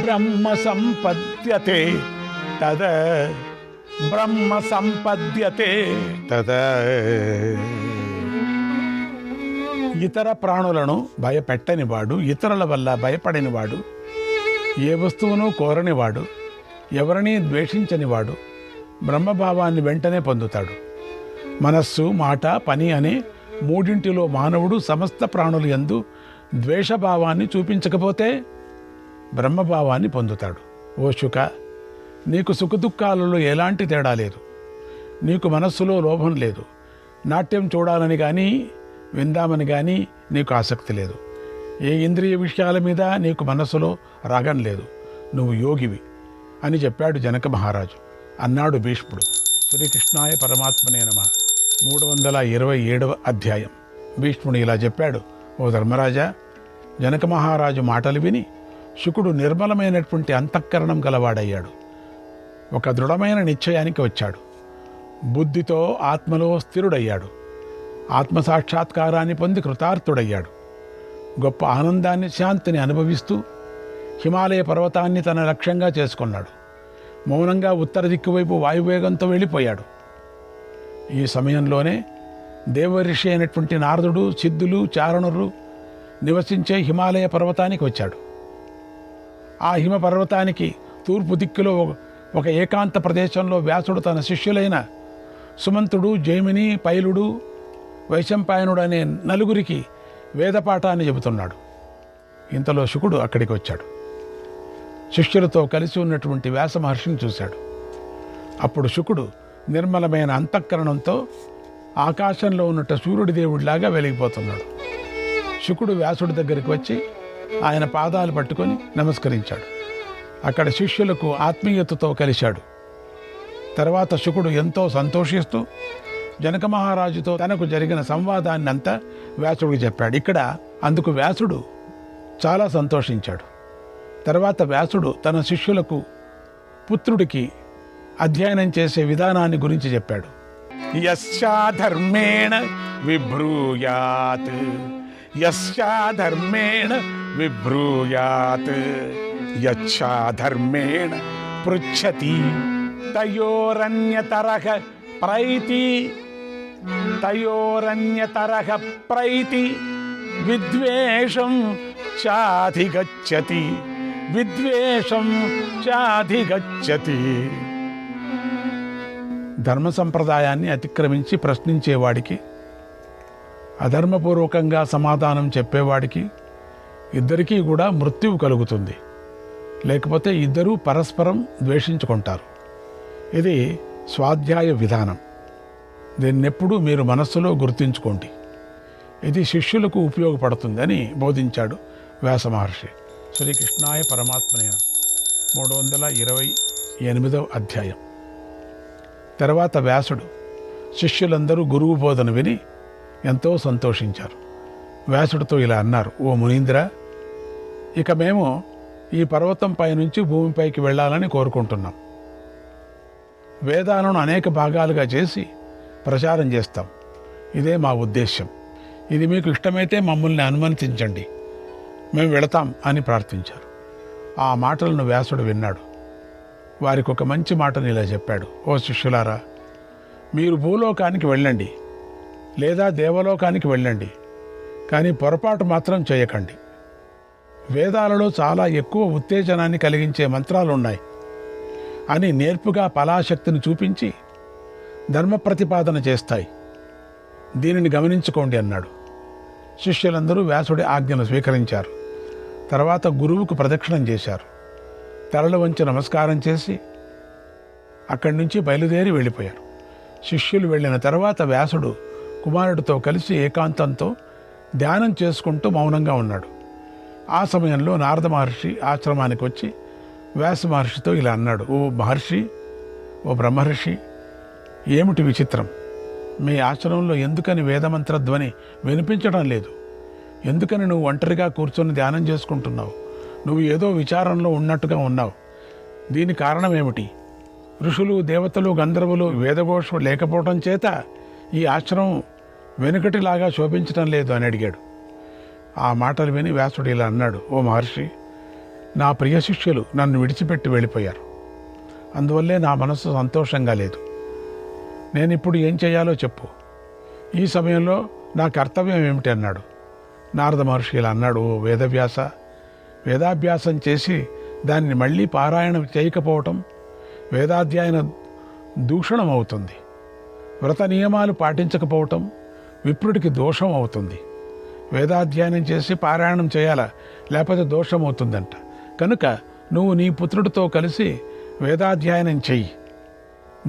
బ్రహ్మ సంపద్యతే తద, బ్రహ్మ సంపద్యతే తద. ఇతర ప్రాణులను భయపెట్టనివాడు, ఇతరుల వల్ల భయపడనివాడు, ఏ వస్తువును కోరనివాడు, ఎవరిని ద్వేషించనివాడు బ్రహ్మభావాన్ని వెంటనే పొందుతాడు. మనస్సు, మాట, పని అనే మూడింటిలో మానవుడు సమస్త ప్రాణులు యందు ద్వేషభావాన్ని చూపించకపోతే బ్రహ్మభావాన్ని పొందుతాడు. ఓ శుక, నీకు సుఖదుఖాలలో ఎలాంటి తేడా లేదు. నీకు మనస్సులో లోభం లేదు. నాట్యం చూడాలని కానీ విందామని కానీ నీకు ఆసక్తి లేదు. ఏ ఇంద్రియ విషయాల మీద నీకు మనస్సులో రాగం లేదు. నువ్వు యోగివి అని చెప్పాడు జనక మహారాజు. అన్నాడు భీష్ముడు. శ్రీకృష్ణాయ పరమాత్మనే నమః. 327వ అధ్యాయం. భీష్ముడు ఇలా చెప్పాడు, ఓ ధర్మరాజా, జనక మహారాజు మాటలు విని శుకుడు నిర్మలమైనటువంటి అంతఃకరణం గలవాడయ్యాడు. ఒక దృఢమైన నిశ్చయానికి వచ్చాడు. బుద్ధితో ఆత్మలో స్థిరుడయ్యాడు. ఆత్మసాక్షాత్కారాన్ని పొంది కృతార్థుడయ్యాడు. గొప్ప ఆనందాన్ని, శాంతిని అనుభవిస్తూ హిమాలయ పర్వతాన్ని తన లక్ష్యంగా చేసుకున్నాడు. మౌనంగా ఉత్తర దిక్కు వైపు వాయువేగంతో వెళ్ళిపోయాడు. ఈ సమయంలోనే దేవఋషి అయినటువంటి నారదుడు, సిద్ధులు, చారణులు నివసించే హిమాలయ పర్వతానికి వచ్చాడు. ఆ హిమ పర్వతానికి తూర్పు దిక్కులో ఒక ఏకాంత ప్రదేశంలో వ్యాసుడు తన శిష్యులైన సుమంతుడు, జైమిని, పైలుడు, వైశంపాయనుడు అనే నలుగురికి వేదపాఠాన్ని చెబుతున్నాడు. ఇంతలో శుకుడు అక్కడికి వచ్చాడు. శిష్యులతో కలిసి ఉన్నటువంటి వ్యాస మహర్షిని చూశాడు. అప్పుడు శుకుడు నిర్మలమైన అంతఃకరణంతో ఆకాశంలో ఉన్నట్టు సూర్యుడి దేవుడిలాగా వెలిగిపోతున్నాడు. శుకుడు వ్యాసుడి దగ్గరికి వచ్చి ఆయన పాదాలు పట్టుకొని నమస్కరించాడు. అక్కడ శిష్యులకు ఆత్మీయతతో కలిశాడు. తర్వాత శుకుడు ఎంతో సంతోషిస్తూ జనక మహారాజుతో తనకు జరిగిన సంవాదాన్ని అంతా వ్యాసుడికి చెప్పాడు. ఇక్కడ అందుకు వ్యాసుడు చాలా సంతోషించాడు. తర్వాత వ్యాసుడు తన శిష్యులకు పుత్రుడికి అధ్యయనం చేసే విధానాన్ని గురించి చెప్పాడు. యస్యాధర్మేణ విభ్రూయాత్ యస్యాధర్మేణ విభ్రూయాత్ యచ్చాధర్మేణ పృచ్ఛతి తయోరన్యతరః ప్రైతి తయోరన్యతరః ప్రైతి విద్వేషం చాధిగచ్చతి విద్వేషం చాధిగచ్చతి. ధర్మ సంప్రదాయాన్ని అతిక్రమించి ప్రశ్నించేవాడికి, అధర్మపూర్వకంగా సమాధానం చెప్పేవాడికి ఇద్దరికీ కూడా మృత్యువు కలుగుతుంది. లేకపోతే ఇద్దరూ పరస్పరం ద్వేషించుకుంటారు. ఇది స్వాధ్యాయ విధానం. దీన్నెప్పుడూ మీరు మనస్సులో గుర్తుంచుకోండి. ఇది శిష్యులకు ఉపయోగపడుతుందని బోధించాడు వ్యాస మహర్షి. శ్రీకృష్ణాయ పరమాత్మనే 328వ అధ్యాయం. తర్వాత వ్యాసుడు శిష్యులందరూ గురువు బోధన విని ఎంతో సంతోషించారు. వ్యాసుడితో ఇలా అన్నారు, ఓ మునీంద్ర, ఇక మేము ఈ పర్వతం పైనుంచి భూమిపైకి వెళ్ళాలని కోరుకుంటున్నాం. వేదాలను అనేక భాగాలుగా చేసి ప్రచారం చేస్తాం. ఇదే మా ఉద్దేశ్యం. ఇది మీకు ఇష్టమైతే మమ్మల్ని అనుమతించండి, మేము వెళతాం అని ప్రార్థించారు. ఆ మాటలను వ్యాసుడు విన్నాడు. వారికి ఒక మంచి మాటను ఇలా చెప్పాడు, ఓ శిష్యులారా, మీరు భూలోకానికి వెళ్ళండి లేదా దేవలోకానికి వెళ్ళండి, కానీ పొరపాటు మాత్రం చేయకండి. వేదాలలో చాలా ఎక్కువ ఉత్తేజనాన్ని కలిగించే మంత్రాలు ఉన్నాయి అని నేర్పుగా పలాశక్తిని చూపించి ధర్మ ప్రతిపాదన చేస్తాయి. దీనిని గమనించుకోండి అన్నాడు. శిష్యులందరూ వ్యాసుడి ఆజ్ఞను స్వీకరించారు. తర్వాత గురువుకు ప్రదక్షిణం చేశారు. తలలు వంచి నమస్కారం చేసి అక్కడి నుంచి బయలుదేరి వెళ్ళిపోయారు. శిష్యులు వెళ్ళిన తర్వాత వ్యాసుడు కుమారుడితో కలిసి ఏకాంతంతో ధ్యానం చేసుకుంటూ మౌనంగా ఉన్నాడు. ఆ సమయంలో నారద మహర్షి ఆశ్రమానికి వచ్చి వ్యాస మహర్షితో ఇలా అన్నాడు, ఓ మహర్షి, ఓ బ్రహ్మర్షి, ఏమిటి విచిత్రం? మీ ఆశ్రమంలో ఎందుకని వేదమంత్ర ధ్వని వినిపించడం లేదు? ఎందుకని నువ్వు ఒంటరిగా కూర్చొని ధ్యానం చేసుకుంటున్నావు? నువ్వు ఏదో విచారంలో ఉన్నట్టుగా ఉన్నావు. దీని కారణం ఏమిటి? ఋషులు, దేవతలు, గంధర్వులు, వేదఘోష లేకపోవడం చేత ఈ ఆశ్రమం వెనుకటిలాగా శోభించడం లేదు అని అడిగాడు. ఆ మాటలు విని వ్యాసుడు ఇలా అన్నాడు, ఓ మహర్షి, నా ప్రియ శిష్యులు నన్ను విడిచిపెట్టి వెళ్ళిపోయారు. అందువల్లే నా మనస్సు సంతోషంగా లేదు. నేను ఇప్పుడు ఏం చేయాలో చెప్పు. ఈ సమయంలో నా కర్తవ్యం ఏమిటి అన్నాడు. నారద మహర్షి ఇలా అన్నాడు, ఓ వేదవ్యాస, వేదాభ్యాసం చేసి దాన్ని మళ్ళీ పారాయణం చేయకపోవటం వేదాధ్యాయన దూషణం అవుతుంది. వ్రత నియమాలు పాటించకపోవటం విప్రుడికి దోషం అవుతుంది. వేదాధ్యయనం చేసి పారాయణం చేయాలా, లేకపోతే దోషం అవుతుందంట. కనుక నువ్వు నీ పుత్రుడితో కలిసి వేదాధ్యయనం చెయ్యి.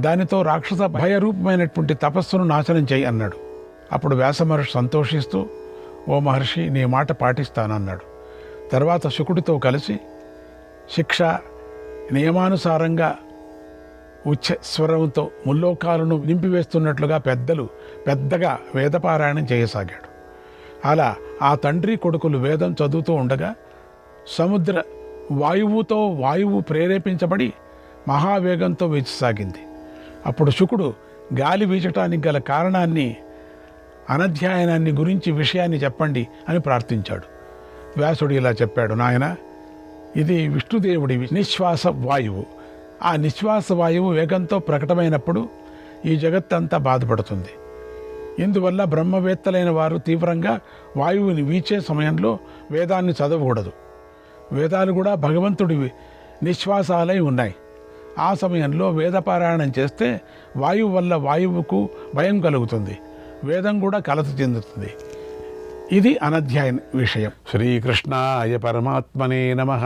దానితో రాక్షస భయరూపమైనటువంటి తపస్సును నాశనం చెయ్యి అన్నాడు. అప్పుడు వ్యాస మహర్షి సంతోషిస్తూ, ఓ మహర్షి, నీ మాట పాటిస్తానన్నాడు. తర్వాత శుకుడితో కలిసి శిక్ష నియమానుసారంగా ఉచ్చ స్వరంతో ముల్లోకాలను నింపివేస్తున్నట్లుగా పెద్దగా వేదపారాయణం చేయసాగాడు. అలా ఆ తండ్రి కొడుకులు వేదం చదువుతూ ఉండగా సముద్ర వాయువు ప్రేరేపించబడి మహావేగంతో వీచసాగింది. అప్పుడు శుకుడు గాలి వీచటానికి గల కారణాన్ని, అనధ్యాయనాన్ని గురించి విషయాన్ని చెప్పండి అని ప్రార్థించాడు. వ్యాసుడు ఇలా చెప్పాడు, నాయన, ఇది విష్ణుదేవుడి నిశ్వాస వాయువు. ఆ నిశ్వాస వాయువు వేగంతో ప్రకటమైనప్పుడు ఈ జగత్తంతా బాధపడుతుంది. ఇందువల్ల బ్రహ్మవేత్తలైన వారు తీవ్రంగా వాయువుని వీచే సమయంలో వేదాన్ని చదవకూడదు. వేదాలు కూడా భగవంతుడి నిశ్వాసాలై ఉన్నాయి. ఆ సమయంలో వేదపారాయణం చేస్తే వాయువు వల్ల వాయువుకు భయం కలుగుతుంది, వేదం కూడా కలత చెందుతుంది. ఇది అనధ్యాయ విషయం. శ్రీకృష్ణాయ పరమాత్మనే నమః.